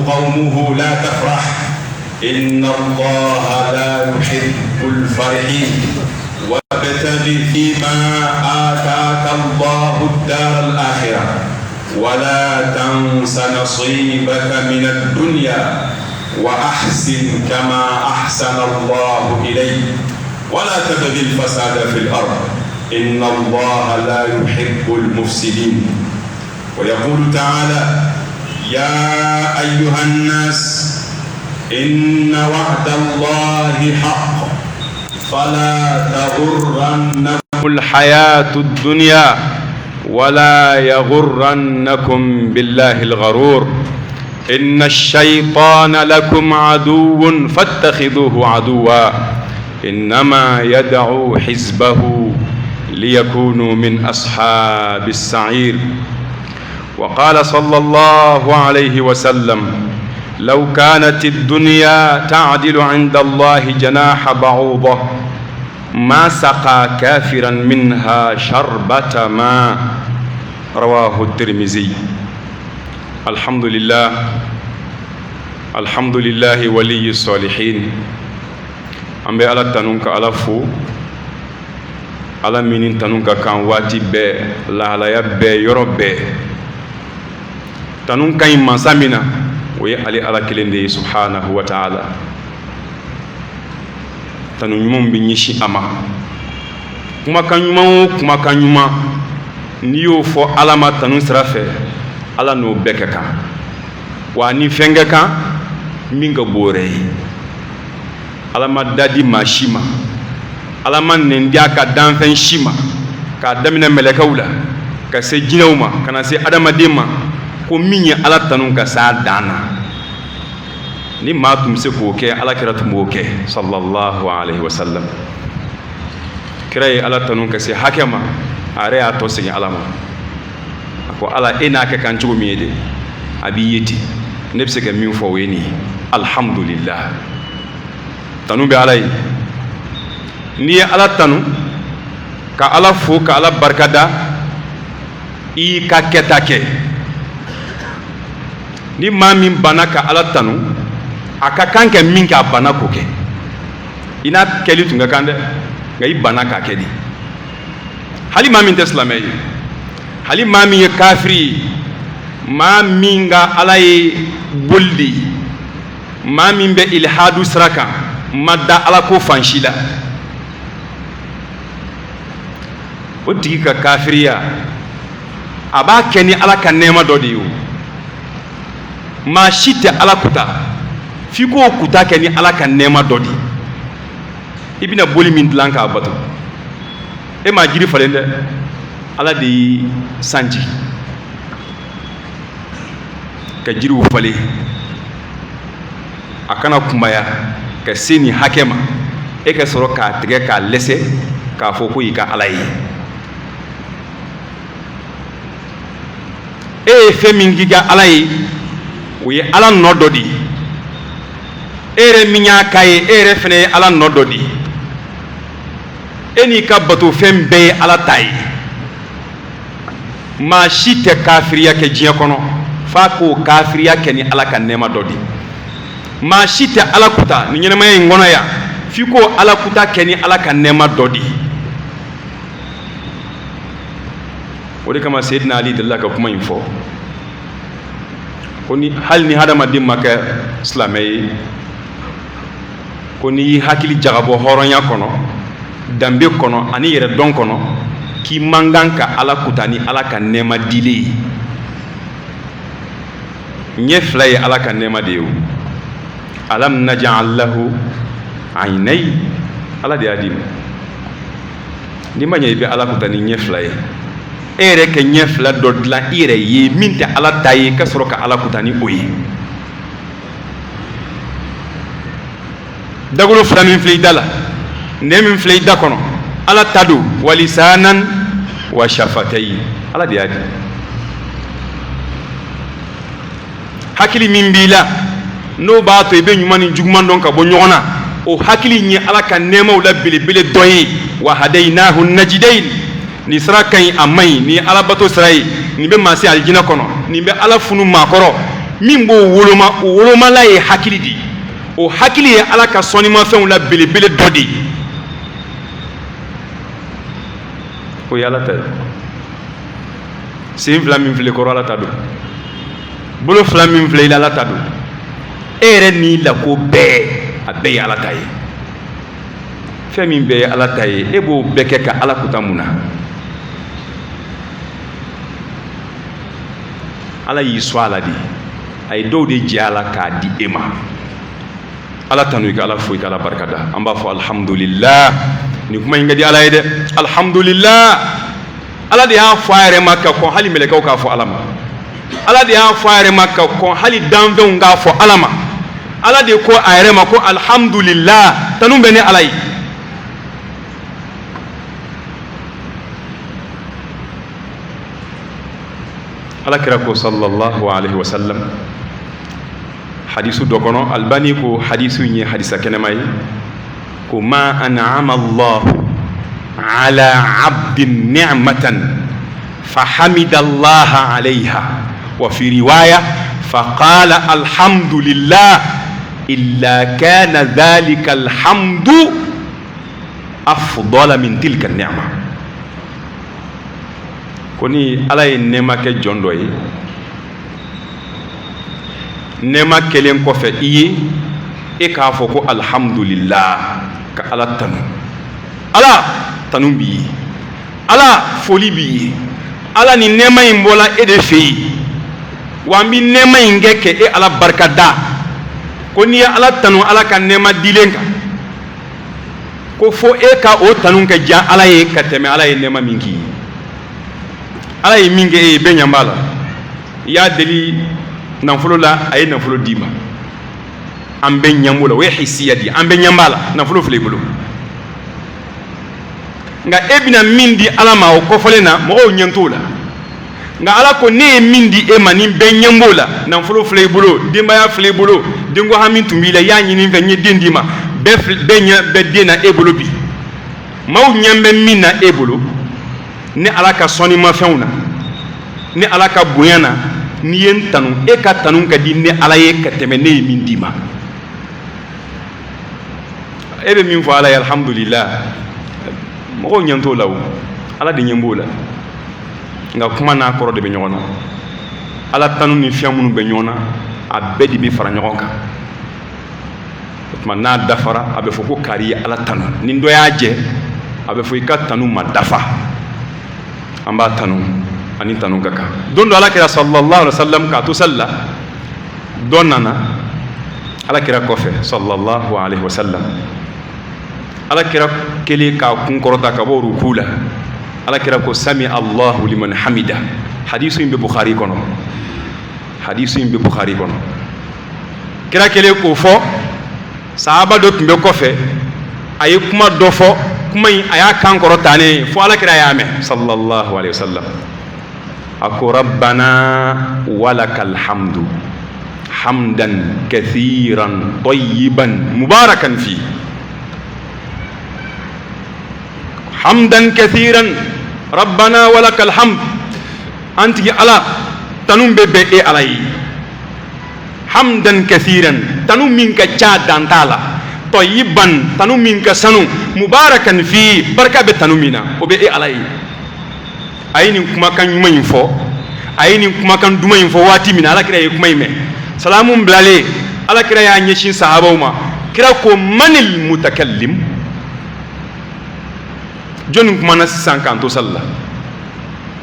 قومه لا تفرح إن الله لا يحب الفرحين وابتغ فيما آتاك الله الدار الآخرة ولا تنس نصيبك من الدنيا وأحسن كما أحسن الله إليك ولا تبغ الفساد في الأرض إن الله لا يحب المفسدين. ويقول تعالى يا أيها الناس إن وعد الله حق فلا تغرنكم الحياة الدنيا ولا يغرنكم بالله الغرور إن الشيطان لكم عدو فاتخذوه عدوا إنما يدعو حزبه ليكونوا من أصحاب السعير. وقال صلى الله عليه وسلم لو كانت الدنيا تعدل عند الله جناح بعوضة ما سقى كافرا منها شربة ماء رواه الترمذي. الحمد لله ولي الصالحين. أم بي على تنونك على فو على منين تنونك كان واتي بي لا لا يبي يربي تنونك إما سامنا ويحلي على كلندي سبحانه وتعالى tanu ɲumanw bɛ ɲɛsin a ma kumakan ɲuman o kumakan ɲuman n'i y'o fɔ ala ma tanu sira fɛ ala n'o bɛɛ kɛ kan wa ni fɛn kɛ kan min ka bon wɛrɛ ye ala ma da di maa si ma ala ma nɛn di a ka danfɛn si ma k'a daminɛ mɛlɛkɛw la ka se jinɛw ma ka na se adamaden ma ko min ye ala tanu ka s'a dan na ni maa tun bɛ se k'o kɛ ala kira tun b'o kɛ sallallahu alaihi wasallam. Kira ye ala tanu ka se hakɛ ma a yɛrɛ y'a tɔ segin ala ma a ko ala e n'a kɛ kan cogo min ye de a b'i ye ten ne bɛ se ka min fɔ o ye nin ye alhamdulillah. Tanu bɛ ala ye n'i ye ala tanu ka ala fo ka ala barikada i y'i ka kɛta kɛ ni maa min banna ka ala tanu a ka kan kɛ min kɛ a banna k'o kɛ i n'a kɛli tun ka kan dɛ nka i banna k'a kɛ de hali maa min tɛ silamɛ ye hali maa min ye kafiri ye maa min ka ala ye boli de ye maa min bɛ ilhadu sira kan ma da ala ko fan si la o tigi ka kafiriya a b'a kɛ ni ala ka nɛɛma dɔ de ye o maa si tɛ ala kuta f'i k'o kuta kɛ ni ala ka nɛɛma dɔ de i bɛna boli min dilan k'a bato e m'a jiri falen dɛ ala de y'i sanji ka jiriw falen a kana kunbaya ka se nin hakɛ ma e ka sɔrɔ k'a tigɛ k'a lɛsɛ k'a fɔ ko i ka ala ye e ye fɛn min k'i ka ala ye o ye ala nɔ dɔ de ye e yɛrɛ min y'a k'a ye e yɛrɛ fana ye ala nɔ dɔ de ye e n'i ka bato fɛn bɛɛ ye ala ta ye maa si tɛ kafiriya kɛ diɲɛ kɔnɔ f'a k'o kafiriya kɛ ni ala ka nɛɛma dɔ de ye maa si tɛ ala kuta ni ɲɛnamaya in kɔnɔ yan f'i k'o ala kuta kɛ ni ala ka nɛɛma dɔ de ye o de kama Seydina Ali delila ka kuma in fɔ ko ni hali ni hadamaden ma kɛ silamɛ ye ko n'i y'i hakili jagabɔ hɔrɔnya kɔnɔ danbe kɔnɔ ani yɛrɛ dɔn kɔnɔ k'i man kan ka ala kuta ni ala ka nɛɛma dilen ye ɲɛ fila ye ala ka nɛɛma de ye o alam naj'al lahu aynay ala de y'a di ma n'i ma ɲɛ i bɛ ala kuta ni ɲɛ fila ye e yɛrɛ ka ɲɛ fila dɔ dilan i yɛrɛ ye min tɛ ala ta ye ka sɔrɔ ka ala kuta ni o ye dagolo fila min filɛ i da la nɛ min filɛ i da kɔnɔ ala ta don walisanan wa shafatayi ala de y'a di hakili min b'i la n'o b'a to i bɛ ɲuman ni juguman dɔn ka bɔ ɲɔgɔn na o hakili in ye ala ka nɛɛmaw la belebele dɔ ye wa hadaynahu najidayn nin sira ka ɲi a man ɲi nin ye ala bato sira ye nin bɛ maa se alijinɛ kɔnɔ nin bɛ ala funu maa kɔrɔ min b'o woloma o wolomala ye hakili di o hakili ye ala ka sɔnnimafɛnw la belebele dɔ de o ye ala ta ye sen fila min filɛ kɔrɔ ala ta don bolo fila min filɛ i la ala ta don e yɛrɛ n'i lako bɛɛ a bɛɛ ye ala ta ye fɛn min bɛɛ ye ala ta ye e b'o bɛɛ kɛ ka ala kuta mun na ala y'i sɔn a la de a ye dɔw de jɛ a la k'a di e ma ala tanu i ka ala fo i ka ala barika da an b'a fɔ alhamdulillah nin kuma in ka di ala ye dɛ alhamdulillah ala de y'a fɔ a yɛrɛ ma ka kɔn hali mɛlɛkɛw k'a fɔ ala ma ala de y'a fɔ a yɛrɛ ma ka kɔn hali danfɛnw k'a fɔ ala ma ala de ko a yɛrɛ ma ko alhamdulillah tanu bɛ ni ala ye ala kira ko sallallahu alaihi wasallam hadisu dɔ kɔnɔ albani ko hadisu in ye hadisa kɛnɛma ye ko ma an'ama allahu ala abdin ni'matan fahamida allaha alayha wa fi riwaya faqala alhamdulillah illa kana dhalika alhamdu afdala min tilka ni'ma ko ni ala ye nɛɛma kɛ jɔn dɔ ye nɛɛma kɛlen kɔfɛ i ye e k'a fɔ ko alhamdulillah ka ala tanu ala tanu b'i ye ala foli b'i ye ala ni nɛɛma in bɔla e de fɛ yen wa an bɛ nɛɛma in kɛ ka e ala barika da ko n'i ye ala tanu ala ka nɛɛma dilen kan ko fo e ka o tanu kɛ diya ala ye ka tɛmɛ ala ye nɛɛma min k'i ye ala ye min kɛ e ye bɛɛ ɲɛ b'a la i y'a deli nafolo la a ye nafolo d'i ma an bɛɛ ɲɛ b'o la o ye hisiya di an bɛɛ ɲɛ b'a la nafolo filɛ i bolo nka e bɛna min di ala ma o kɔfɔlen na mɔgɔw ɲɛ t'o la nka ala ko ne ye min di e ma ni bɛɛ ɲɛ b'o la nafolo filɛ i bolo denbaya filɛ i bolo denko hami tun b'i la i y'a ɲini n fɛ n ye den d'i ma bɛɛ ɲɛ bɛ den na e bolo bi maaw ɲɛ bɛ min na e bolo ni ala ka sɔnnimafɛnw na ni ala ka bonya na n'i ye n tanu e ka tanu ka di ni ala ye ka tɛmɛ ne ye min d'i ma e bɛ min fɔ ala ye alhamdulillah mɔgɔw ɲɛ t'o la o ala de ɲɛ b'o la nka kuma n'a kɔrɔ de bɛ ɲɔgɔn na ala tanu ni fɛn minnu bɛ ɲɔgɔn na a bɛɛ de bɛ fara ɲɔgɔn kan o tuma n'a dafara a bɛ fɔ ko kari ye ala tanu ni dɔ y'a jɛ a bɛ fɔ i ka tanu ma dafa an b'a tanu ani tanu ka kan don dɔ ala kira sallallahu alaihi wasallam k'a to sali la dɔ nana ala kira kɔfɛ sallallahu alaihi wasallam ala kira kelen k'a kun kɔrɔta ka bɔ ruku la ala kira ko sami allahu liman hamida hadisu in bɛ bukhari kɔnɔ hadisu in bɛ bukhari kɔnɔ kira kelen k'o fɔ sahaba dɔ tun bɛ kɔfɛ a ye kuma dɔ fɔ kuma in a y'a kan kɔrɔta ne fo ala kira y'a mɛn sallallahu alaihi wasallam a ko rabbana walakal hamdu hamdan kathiran tayyiban mubarakan fi hamdan kathiran rabbana walakal hamd antigi ala tanum be be e ala yi hamdan kathiran tanum min ka ca dantala tayyiban tanum min ka sanu mubarakan fi barka be tanum mina o be e ala yi ayi nin kumakan ɲuman in fɔ a ye nin kumakan duman in fɔ waati min na ala kira ye kuma in mɛn salamu bilalen ala kira y'a ɲɛsin sahabaw ma kira ko manil mutakallim jɔnni kumana sisan k'an to sali la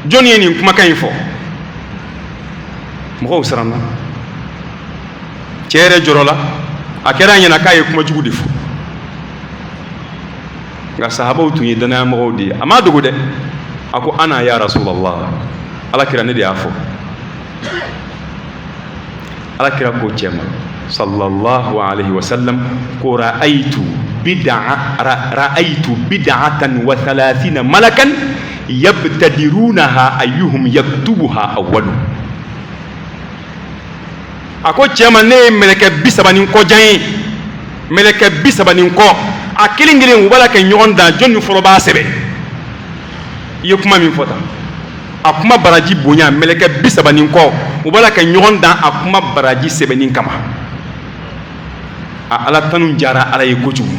jɔnni ye nin kumakan in fɔ mɔgɔw siranna cɛ yɛrɛ jɔrɔ la a kɛra a ɲɛna k'a ye kuma jugu de fɔ nka sahabaw tun ye danaya mɔgɔw de ye a ma dogo dɛ a ko ana ya rasulallah ala kira ne de y'a fɔ ala kira ko cɛ ma sallallahu alaihi wasallam ko ra'aytu bid'atan wa 30 malakan yabtadirunaha ayyuhum yaktubuha awwalu a ko cɛ ma ne ye mɛlɛkɛ 30 kɔ jan ye mɛlɛkɛ 30 kɔ a kelen kelen u b'a la kɛ ɲɔgɔn dan jɔn ni fɔlɔ b'a sɛbɛn i ye kuma min fɔ tan a kuma baraji bonya mɛlɛkɛ 30 kɔ u b'a la ka ɲɔgɔn dan a kuma baraji sɛbɛnni kama a ala tanu jara ala ye kojugu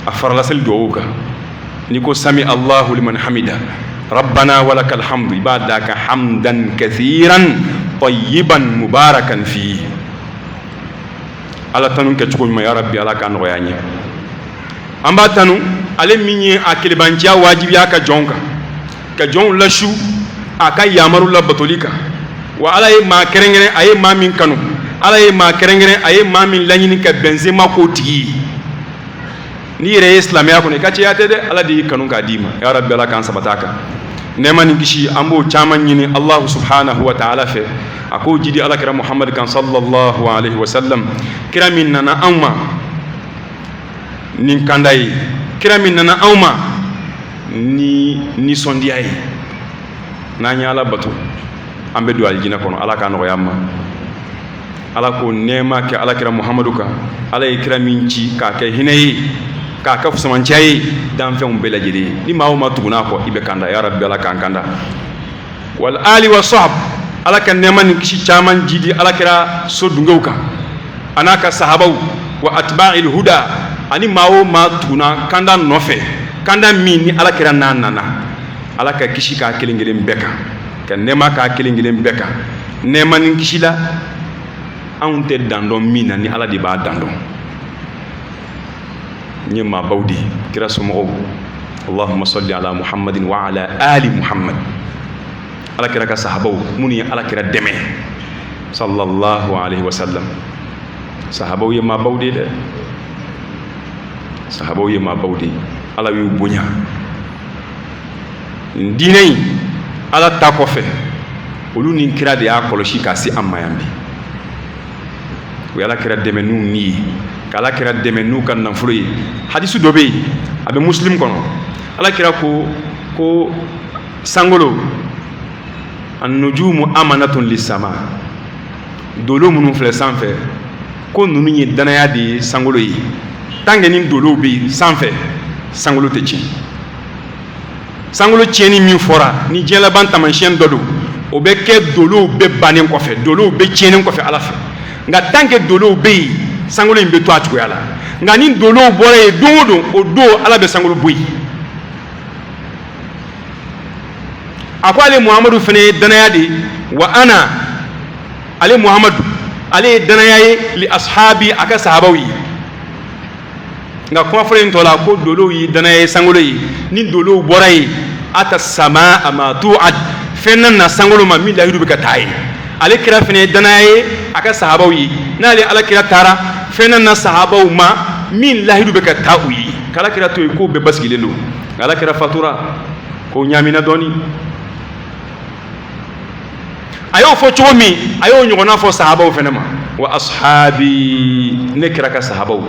a farala seli duwawu kan ni ko sami allahu liman hamida rabbana walakal hamdu i b'a da ka hamdan kathiran tayyiban mubarakan fi ala tanu kɛ cogo ɲuman ya rabbi ala k'a nɔgɔya ɲɛ an b'a tanu ale min ye a kelebanciya wajibiya ka jɔnw kan ka jɔnw lasu a ka yamaru la batoli kan wa ala ye maa kɛrɛnkɛrɛn a ye maa min kanu ala ye maa kɛrɛnkɛrɛn a ye maa min laɲini ka bɛnzema k'o tigi ye n'i yɛrɛ ye silamɛya kɔnɔ i ka cɛya tɛ dɛ ala de y'i kanu k'a d'i ma ya rabbi ala k'an sabata kan nɛɛma ni kisi an b'o caman ɲini allahu subhanahu wa ta'ala fɛ a k'o jidi ala kira muhammad kan sallallahu alaihi wa sallam kira min nana anw ma nin kanda ye kira min nana anw ma ni nisɔndiya ye n'an ye ala bato an bɛ don alijinɛ kɔnɔ ala k'a nɔgɔya an ma ala k'o nɛɛma kɛ ala kira muhammadu kan ala ye kira min ci k'a kɛ hinɛ ye k'a kɛ fusamanciya ye danfɛnw bɛɛ lajɛlen ye ni maa o maa tugun'a kɔ i bɛ kanda ya rabbi ala k'an kanda wal ali wa sahab ala ka nɛɛma ni kisi caman jidi ala kira so dungew kan a n'a ka sahabaw wa atba'il huda ani maa o maa tuguna kanda nɔfɛ kanda min ni ala kira n'a nana ala ka kisi k'a kelen kelen bɛɛ kan ka nɛɛma k'a kelen kelen bɛɛ kan nɛɛma ni kisi la anw tɛ dan dɔn min na ni ala de b'a dan dɔn n ye maabaw de kira somɔgɔw allahumma salli ala muhammadin wa ala ali muhammad ala kira ka sahabaw minnu ye ala kira dɛmɛ sallallahu alaihi wa sallam sahabaw ye maabaw de dɛ sahabaw ye maabaw de ala y'u bonya diinɛ in ala ta kɔfɛ olu ni kira de y'a kɔlɔsi k'a se an ma yan bi u ye ala kira dɛmɛ n'u ni ye ka ala kira dɛmɛ n'u ka nafolo ye hadisu dɔ bɛ yen a bɛ muslim kɔnɔ ala kira ko sangolo an-nujumu amanatun lis-sama dolo minnu filɛ sanfɛ ko ninnu ye danaya de ye sangolo ye tant que ni dolow bɛ yen sanfɛ sangolo tɛ tiɲɛ sangolo tiɲɛni min fɔra ni diɲɛ laban taamasiyɛn dɔ don o bɛ kɛ dolow bɛɛ bannen kɔfɛ dolow bɛɛ tiɲɛnen kɔfɛ ala fɛ nka tant que dolow bɛ yen sangolo in bɛ to a cogoya la nka ni dolow bɔra yen don o don o don ala bɛ sangolo bɔ yen a ko ale muhamadu fana ye danaya de wa ana ale muhamadu ale ye danaya ye li ashabi a ka sahabaw ye nka kuma fɔlɔ in tɔ la ko dolow ye danaya ye sangolo ye ni dolow bɔra yen ata sama ma tu'ad fɛn na sangolo ma min lahidu bɛ ka taa ye ale kira fana ye danaya ye a ka sahabaw ye n'ale ala kira taara fɛn na sahabaw ma min lahidu bɛ ka taa u ye k'ala kira to yen k'o bɛɛ basigilen don nka ala kira fatura k'o ɲamina dɔɔni a y'o fɔ cogo min a y'o ɲɔgɔnna fɔ sahabaw fana ma wa ashabi ne kira ka sahabaw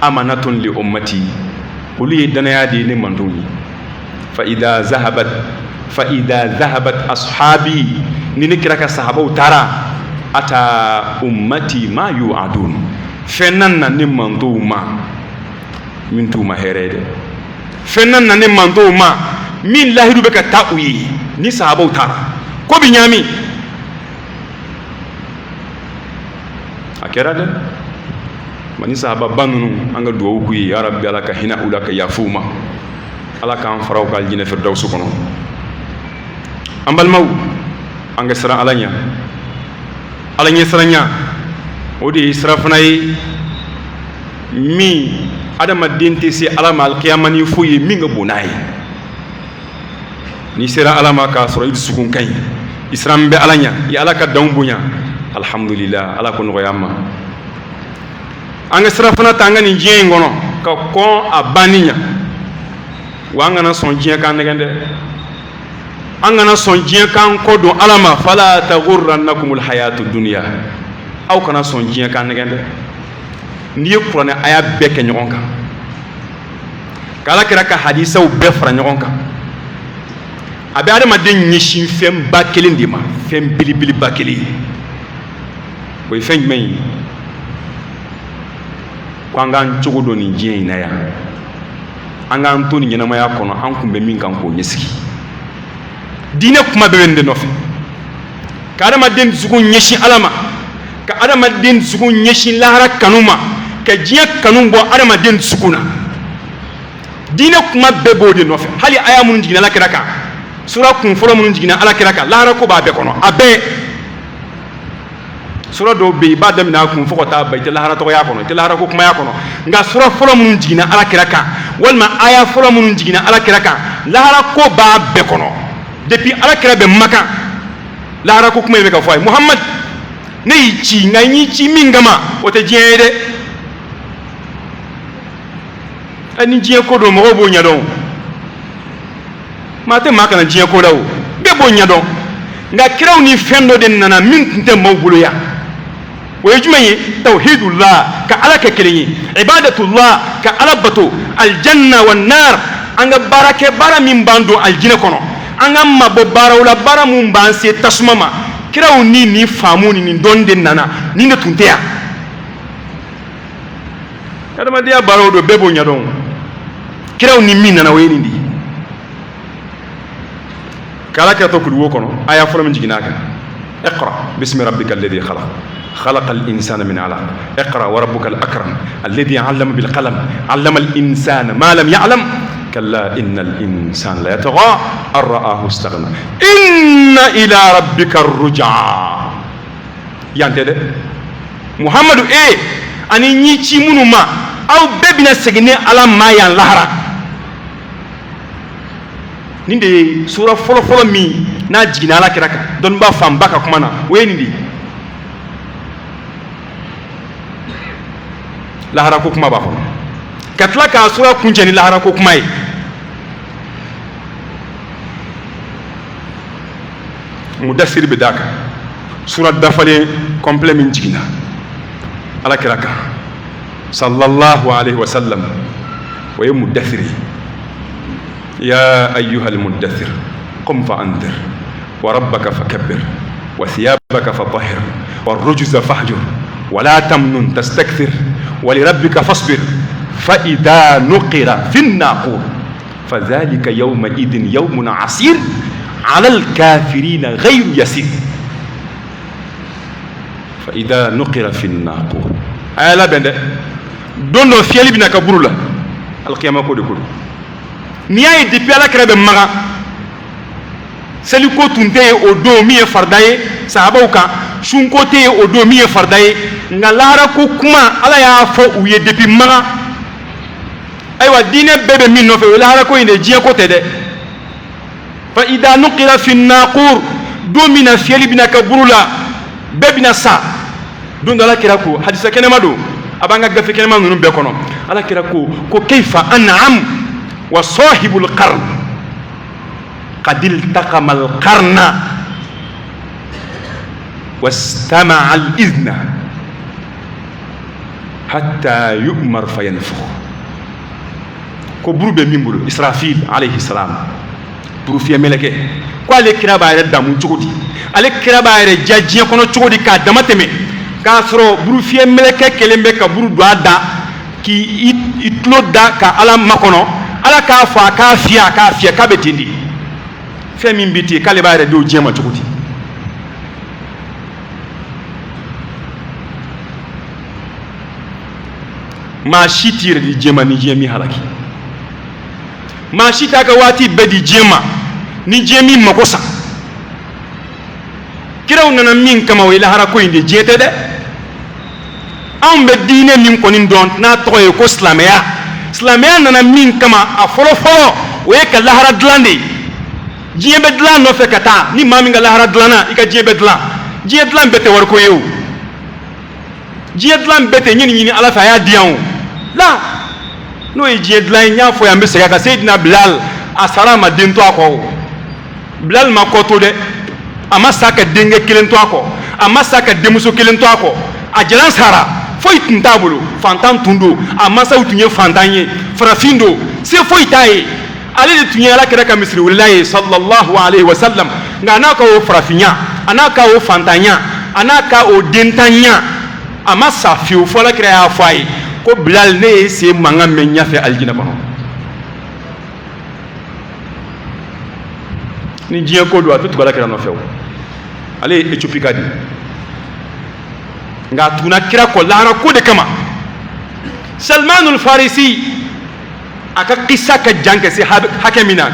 amanatun li ummati olu ye danaya de ye ne mantonw ye fa idha zahabat ashabi ni ne kira ka sahabaw taara ata ummati ma yu'adun fɛn na ne mantonw ma min t'u ma hɛrɛ ye dɛ fɛn na ne mantonw ma min lahidu bɛ ka taa u ye ni sahabaw taara ko bi ɲaami a kɛra dɛ ma ni sahababa ninnu an ka duwawu k'u ye ya rabbi ala ka hinɛ u la ka yafa u ma ala k'an fara u ka alijinɛ firidawusi kɔnɔ an balimaw an ka siran ala ɲɛ ala ɲɛ siranɲa o de ye sira fana ye min adamaden tɛ se ala ma alikiyama ni foyi ye min ka bon n'a ye n'i sera ala ma k'a sɔrɔ i dusukun ka ɲi i siran bɛ ala ɲɛ i ye ala ka danw bonya alhamdulillah ala ko nɔgɔya an ma an ka sira fana ta an ka nin diɲɛ in kɔnɔ ka kɔn a banni ɲɛ wa an kana sɔn diɲɛ kan nɛgɛn dɛ an kana sɔn diɲɛ kan kɔ don ala ma fala taghurrannakumul hayatud dunya aw kana sɔn diɲɛ kan nɛgɛn dɛ n'i ye kuranɛ aya bɛɛ kɛ ɲɔgɔn kan k'ala kira ka hadisaw bɛɛ fara ɲɔgɔn kan a bɛ adamaden ɲɛsin fɛn ba kelen de ma fɛn belebeleba kelen o ye fɛn jumɛn ye ko an k'an cogo dɔn nin diɲɛ in na yan an k'an to nin ɲɛnamaya kɔnɔ an kun bɛ min kan k'o ɲɛsigi diinɛ kuma bɛɛ bɛ nin de nɔfɛ ka adamaden dusuku ɲɛsin ala ma ka adamaden dusuku ɲɛsin lahara kanu ma ka diɲɛ kanu bɔ adamaden dusuku na diinɛ kuma bɛɛ b'o de nɔfɛ hali aya minnu jiginna alakira kan sura kun fɔlɔ minnu jiginna alakira kan lahara ko b'a bɛɛ kɔnɔ a bɛɛ sura dɔw bɛ yen i b'a daminɛ a kun fo ka taa ban i tɛ lahara tɔgɔya kɔnɔ i tɛ lahara ko kumaya kɔnɔ nka sura fɔlɔ minnu jiginna alakira kan walima aya fɔlɔ minnu jiginna alakira kan lahara ko b'a bɛɛ kɔnɔ depuis alakira bɛ Makan lahara ko kuma in bɛ ka fɔ a ye Muhamad ne y'i ci nka n y'i ci min kama o tɛ diɲɛ ye dɛ ni diɲɛ ko don mɔgɔw b'o ɲɛdɔn maa tɛ maa kana diɲɛ ko la o bɛɛ b'o ɲɛdɔn nka kiraw ni fɛn dɔ de nana min tun tɛ maaw bolo yan o ye jumɛn ye tawhidullah ka ala kɛ kelen ye ibadatullah ka ala bato aljanna wa nar an ka baara kɛ baara min b'an don aljinɛ kɔnɔ an ka mabɔ baaraw la baara min b'an se tasuma ma kiraw ni nin faamu ni nin dɔnni de nana nin de tun tɛ yan adamadenya baaraw don bɛɛ b'o ɲɛdɔn kiraw ni min nana o ye nin de ye kala kira to kuduwo kono aya fɔlɔ min jiginna kan iqra bismi rabbika alladhi khalaq خلق الإنسان من علق اقرأ وربك الأكرم الذي علم بالقلم علم الإنسان ما لم يعلم كلا إن الإنسان لا يطغى أن رآه استغنى إن إلى ربك الرجعى يعني محمد إيه أني نيجي منو ما أو ببنا سجني على ما ينلهرا ninde sura fɔlɔ fɔlɔ min n'a jiginna ala kira kan dɔnniba fanba ka kuma na o ye nin de ye lahara ko kuma b'a kɔnɔ ka tila k'a sura kuncɛ ni lahara ko kuma ye mudassir bɛ d'a kan sura dafalen complet min jiginna ala kira kan sallallahu alaihi wa sallam o ye mudassir ye يا أيها المدثر قم فأنذر وربك فكبر وثيابك فطهر والرجز فاهجر ولا تمنن تستكثر ولربك فاصبر فإذا نقر في الناقور فذلك يومئذ يوم عسير على الكافرين غير يسير فإذا نقر في الناقور ألا بند دون فيالي بنا كبرولا القيامة كودي كودي ni y'a ye depuis ala kɛra bɛ maga seliko tun tɛ yen o don min ye farida ye sahabaw kan sunko tɛ yen o don min ye farida ye nka lahara ko kuma ala y'a fɔ u ye depuis maga ayiwa diinɛ bɛɛ bɛ min nɔfɛ o ye lahara ko in de diɲɛ ko tɛ dɛ fa idha nuqira fi naqur don min na fiyɛli bɛna kɛ buru la bɛɛ bɛna sa don dɔ ala kɛra ko hadisa kɛnɛma don a b'an ka gafe kɛnɛma ninnu bɛɛ kɔnɔ ala kɛra ko kayfa an'am وصاحب القرن قد التقم القرن واستمع الإذن حتى يؤمر فينفخ كبرو بميمبلو إسرافيل عليه السلام برو في ملكه قال كرا باير دامو تشودي على كرا باير جاجي كونو تشودي كا دماتمي كاسرو برو في ملكه كلمبه كبرو دوادا كي itlo da ka ala makono ala k'a fɔ a k'a fiyɛ k'a bɛ ten de fɛn min bɛ ten k'ale b'a yɛrɛ di o diɲɛ ma cogo di maa si t'i yɛrɛ di diɲɛ ma ni diɲɛ min halaki maa si t'a ka waati bɛɛ di diɲɛ ma ni diɲɛ min mago sa kiraw nana min kama o ye lahara ko in de diɲɛ tɛ dɛ anw bɛ diinɛ min kɔni dɔn n'a tɔgɔ ye ko silamɛya silamɛya nana min kama a fɔlɔ fɔlɔ o ye ka lahara dilan de ye diɲɛ bɛ dilan nɔfɛ ka taa ni maa min ka lahara dilanna i ka diɲɛ bɛ dilan diɲɛ dilan bɛɛ tɛ wariko ye o diɲɛ dilan bɛɛ tɛ ɲini ɲini ala fɛ a y'a di yan o la n'o ye diɲɛ dilan ye n y'a fɔ yan n bɛ segin a kan Seydina Bilal a sara a ma den to a kɔ o Bilal ma kɔ to dɛ a ma sa ka denkɛ kelen to a kɔ a ma sa ka denmuso kelen to a kɔ a jalan sara foyi tun t'a bolo fantan tun don a masaw tun ye fantan ye farafin don se foyi t'a ye ale de tun ye ala kɛra ka misiri welela ye sallallahu alaihi wa sallam nka a n'a ka o farafinya a n'a ka o fantanya a n'a ka o dentanya a ma sa fiyewu fɔ ala kɛra y'a fɔ a ye ko Bilal ne ye sen mankan mɛn ɲɛfɛ alijinɛ kɔnɔ ni diɲɛ ko don a tɛ tugu ala kɛra nɔfɛ o ale ye Éthiopie ka di nka tuguna kira kɔ lahara ko de kama Salmanul Farisi a ka kisa ka jan ka se hakɛ min na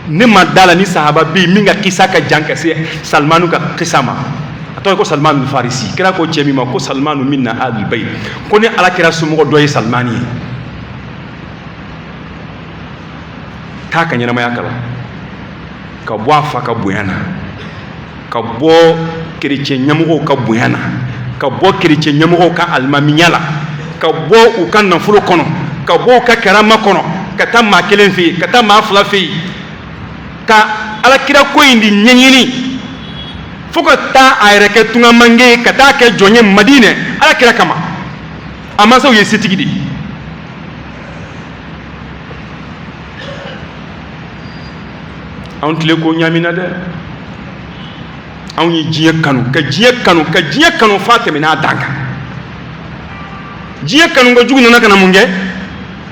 ne ma da la ni sahaba bɛ yen min ka kisa ka jan ka se Salmanu ka kisa ma a tɔgɔ ye ko Salmanul Farisi kira ko cɛ min ma ko Salmanu minna ahlul bayt ko ni ala kira somɔgɔ dɔ ye Salmani ye k'a ka ɲɛnamaya kalan ka bɔ a fa ka bonya na ka bɔ kerecɛn ɲɛmɔgɔw ka bonya na ka bɔ kerecɛn ɲɛmɔgɔw ka alimamiya la ka bɔ u ka nafolo kɔnɔ ka bɔ u ka karama kɔnɔ ka taa maa kelen fɛ yen ka taa maa fila fɛ yen ka alakira ko in di ɲɛɲini fo ka taa a yɛrɛ kɛ tungamange ye ka taa kɛ jɔn ye Madinɛ alakira kama a mansaw ye setigi de ye anw tile ko ɲamina dɛ anw ye diɲɛ kanu ka diɲɛ kanu f'a tɛmɛna a dan kan diɲɛ kanu ko jugu nana kana mun kɛ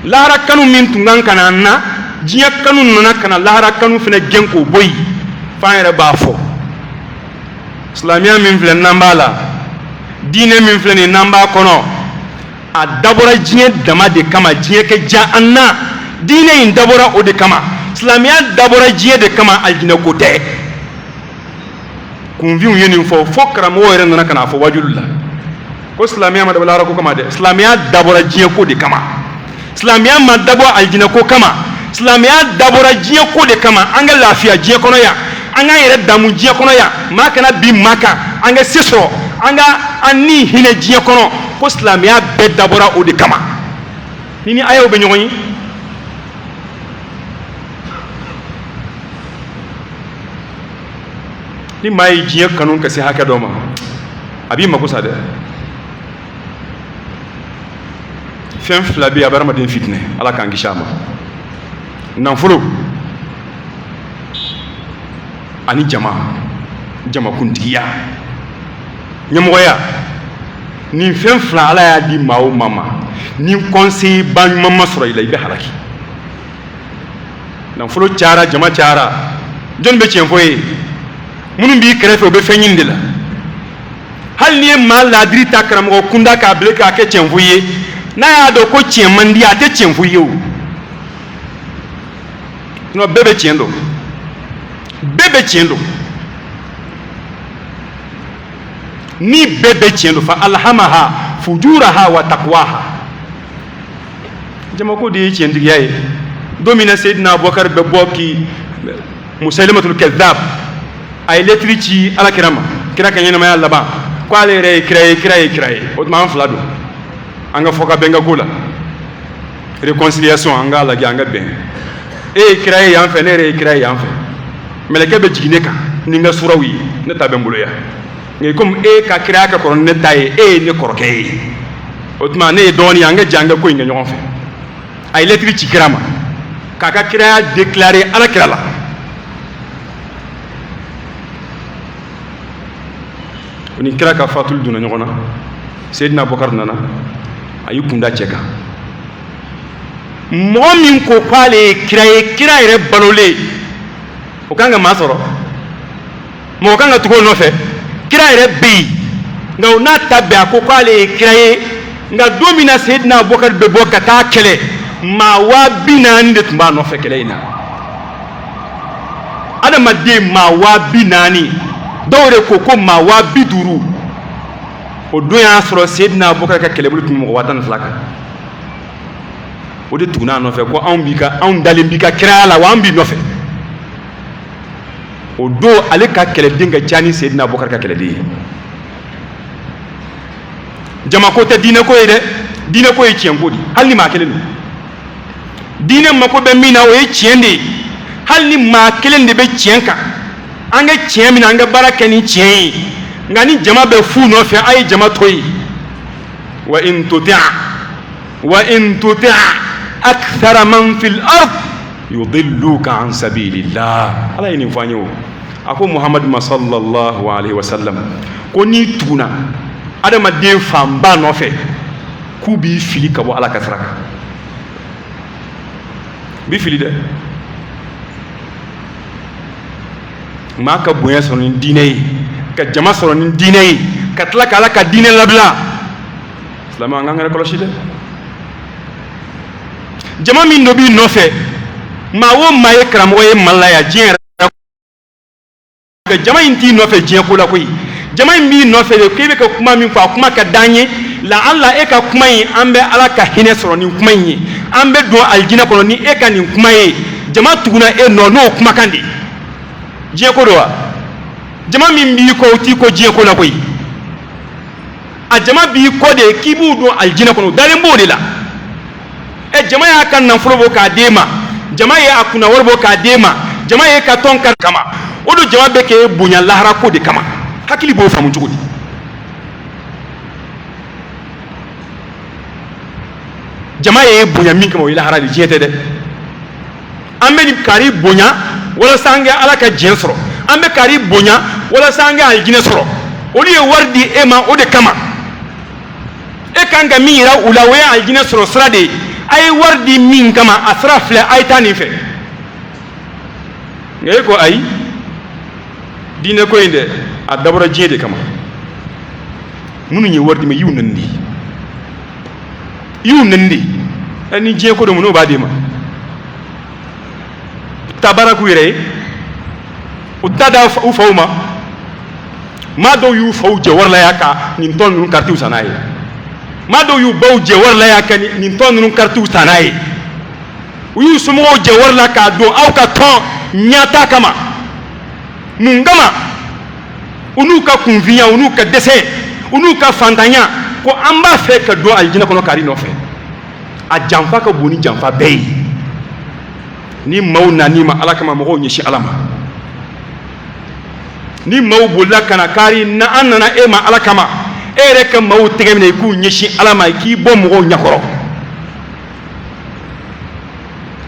lahara kanu min tun kan ka na na diɲɛ kanu nana kana lahara kanu fana gɛn k'o bɔ yen f'an yɛrɛ b'a fɔ silamɛya min filɛ n'an b'a la diinɛ min filɛ nin n'an b'a kɔnɔ a dabɔra diɲɛ dama de kama diɲɛ ka diya an na diinɛ in dabɔra o de kama silamɛya dabɔra diɲɛ de kama aljinɛ ko tɛ kunfinw ye nin fɔ fo karamɔgɔ yɛrɛ nana ka n'a fɔ wajulu la ko silamɛya ma dabɔ lahara ko kama dɛ silamɛya dabɔra diɲɛ ko de kama silamɛya ma dabɔ aljinɛ ko kama silamɛya dabɔra diɲɛ ko de kama an ka lafiya diɲɛ kɔnɔ yan an k'an yɛrɛ damu diɲɛ kɔnɔ yan maa kana bin maa kan an ka se sɔrɔ an ka an ni hinɛ diɲɛ kɔnɔ ko silamɛya bɛɛ dabɔra o de kama ni ni ayaw bɛ ɲɔgɔn ye ni maa ye diɲɛ kanu ka se hakɛ dɔ ma a b'i mako sa dɛ fɛn fila bɛ yen a bɛ adamaden fitinɛ ala k'an kisi a ma nafolo ani jamakuntigiya ɲɛmɔgɔya nin fɛn fila ala y'a di maa o maa ma ni conseiller ba ɲuman ma sɔrɔ i la i bɛ halaki nafolo cayara jama cayara jɔnni bɛ tiɲɛ fɔ ye minnu b'i kɛrɛfɛ u bɛ fɛn ɲini de la hali n'i ye maa laadiri ta karamɔgɔ kunda k'a bile k'a kɛ tiɲɛ fɔ i ye n'a y'a dɔn ko tiɲɛ man di a tɛ tiɲɛ fɔ i ye o sinon bɛɛ bɛ tiɲɛ dɔn bɛɛ bɛ tiɲɛ dɔn ni bɛɛ bɛ tiɲɛ dɔn fa alhamaha fujuraha wa taqwaha jama ko de ye tiɲɛtigiya ye don min na Seydina Abubakar bɛ bɔ k'i Musailimatul Kazzab a ye lettre ci alakira ma kira ka ɲɛnamaya laban ko ale yɛrɛ ye kira ye o tuma an fila don an ka fɔ ka bɛn ka ko la réconciliation an k'a lajɛ an ka bɛn e ye kira ye yan fɛ ne yɛrɛ ye kira ye yan fɛ mɛlɛkɛ bɛ jigin ne kan ni n ka suraw ye ne ta bɛ n bolo yan nka komi e ka kiraya ka kɔrɔ ne ta ye e ye ne kɔrɔkɛ ye o tuma ne ye dɔgɔnin ye an ka jɛ an ka ko in kɛ ɲɔgɔn fɛ a ye lettre ci kira ma k'a ka kiraya déclarer alakira la o ni kira ka fatuli donna ɲɔgɔn na Seydina Abubakar nana a y'i kunda cɛ kan mɔgɔ min ko k'ale ye kira yɛrɛ balolen o kan ka maa sɔrɔ mɔgɔ kan ka tugu o nɔfɛ kira yɛrɛ bɛ yen nka o n'a ta bɛɛ a ko k'ale ye kira ye nka don min na Seydina Abubakar bɛ bɔ ka taa kɛlɛ maa 40,000 de tun b'a nɔfɛ kɛlɛ in na adamaden maa 40,000 dɔw de ko maa 50,000 o don y'a sɔrɔ Seydina Abubakar ka kɛlɛbolo tun bɛ mɔgɔ 12 kan o de tuguna a nɔfɛ ko anw dalen b'i ka kiraya la wa an b'i nɔfɛ o don ale ka kɛlɛden ka ca ni Seydina Abubakar ka kɛlɛden ye jama ko tɛ diinɛ ko ye dɛ diinɛ ko ye tiɲɛ ko de hali ni maa kelen don diinɛ mako bɛ min na o ye tiɲɛ de ye hali ni maa kelen de bɛ tiɲɛ kan an ka tiɲɛ min na an ka baara kɛ ni tiɲɛ ye nka ni jama bɛ fu nɔfɛ a ye jama to yen wa in tuti' akthara man fil ard yudilluka an sabilillah ala ye nin fɔ an ye o a ko Muhamadu sallallahu alaihi wa sallam ko n'i tuguna adamaden fanba nɔfɛ k'u b'i fili ka bɔ ala ka sira kan b'i fili dɛ maa ka bonya sɔrɔ ni diinɛ ye ka jama sɔrɔ ni diinɛ ye ka tila ka ala ka diinɛ labila silamɛ an k'an yɛrɛ kɔlɔsi dɛ jama min dɔ b'i nɔfɛ maa o maa ye karamɔgɔ ye Mali la yan diɲɛ yɛrɛ jama in t'i nɔfɛ diɲɛ ko la koyi jama in b'i nɔfɛ de k'e bɛ ka kuma min fɔ a kuma ka d'an ye la ala e ka kuma in an bɛ ala ka hinɛ sɔrɔ nin kuma in ye an bɛ don alijinɛ kɔnɔ ni e ka nin kuma ye jama tuguna e nɔ n'o kumakan de diɲɛ ko don wa jama min b'i kɔ o t'i kɔ diɲɛ ko la koyi a jama b'i kɔ de k'i b'u don alijinɛ kɔnɔ o dalen b'o de la jama y'a ka nafolo bɔ k'a d'e ma jama ye a kunna wari bɔ k'a d'e ma jama ye ka tɔn kari kama o don jama bɛ k'e bonya lahara ko de kama hakili b'o faamu cogo di jama ye bonya min kama o ye lahara de diɲɛ tɛ dɛ an bɛ kari bonya walasa an ka ala ka diɲɛ sɔrɔ an bɛ kari bonya walasa an ka alijinɛ sɔrɔ olu ye wari di e ma o de kama e kan ka min yira u la o ye alijinɛ sɔrɔ sira de ye a ye wari di min kama a sira filɛ a ye taa nin fɛ nka e ko ayi diinɛ ko in dɛ a dabɔra diɲɛ de kama minnu ye wari di ma i y'u nɛni de i y'u nɛni de ni diɲɛ ko don mun n'o b'a d'e ma ta baara k'u yɛrɛ ye u ta da u faw ma maa dɔw y'u faw jɛ wari la yan ka nin tɔn ninnu karitiw san n'a ye maa dɔw y'u baw jɛ wari la yan ka nin tɔn ninnu karitiw san n'a ye u y'u somɔgɔw jɛ wari la k'a don aw ka tɔn ɲata kama mun kama u n'u ka kunfinya u n'u ka dɛsɛ u n'u ka fantanya ko an b'a fɛ ka don alijinɛ kɔnɔ kari nɔfɛ a janfa ka bon ni janfa bɛɛ ye ni maaw nan'i ma ala kama mɔgɔw ɲɛsin ala ma ni maaw bolila ka na kari na an nana e ma ala kama e yɛrɛ ka maaw tɛgɛ minɛ i k'u ɲɛsin ala ma i k'i bɔ mɔgɔw ɲɛkɔrɔ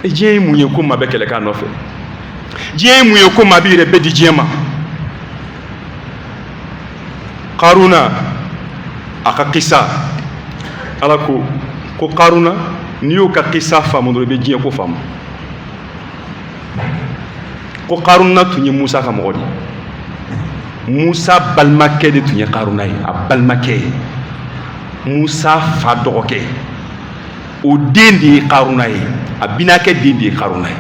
diɲɛ ye mun ye ko maa bɛ kɛlɛ k'a nɔfɛ diɲɛ ye mun ye ko maa b'i yɛrɛ bɛɛ di diɲɛ ma karuna a ka kisa ala ko karuna n'i y'o ka kisa faamu dɔrɔn i bɛ diɲɛ ko faamu ko karuna tun ye musa ka mɔgɔ de musa balimakɛ de tun ye karuna ye a balimakɛ musa fa dɔgɔkɛ o den de ye karuna ye a binakɛ den de ye karuna ye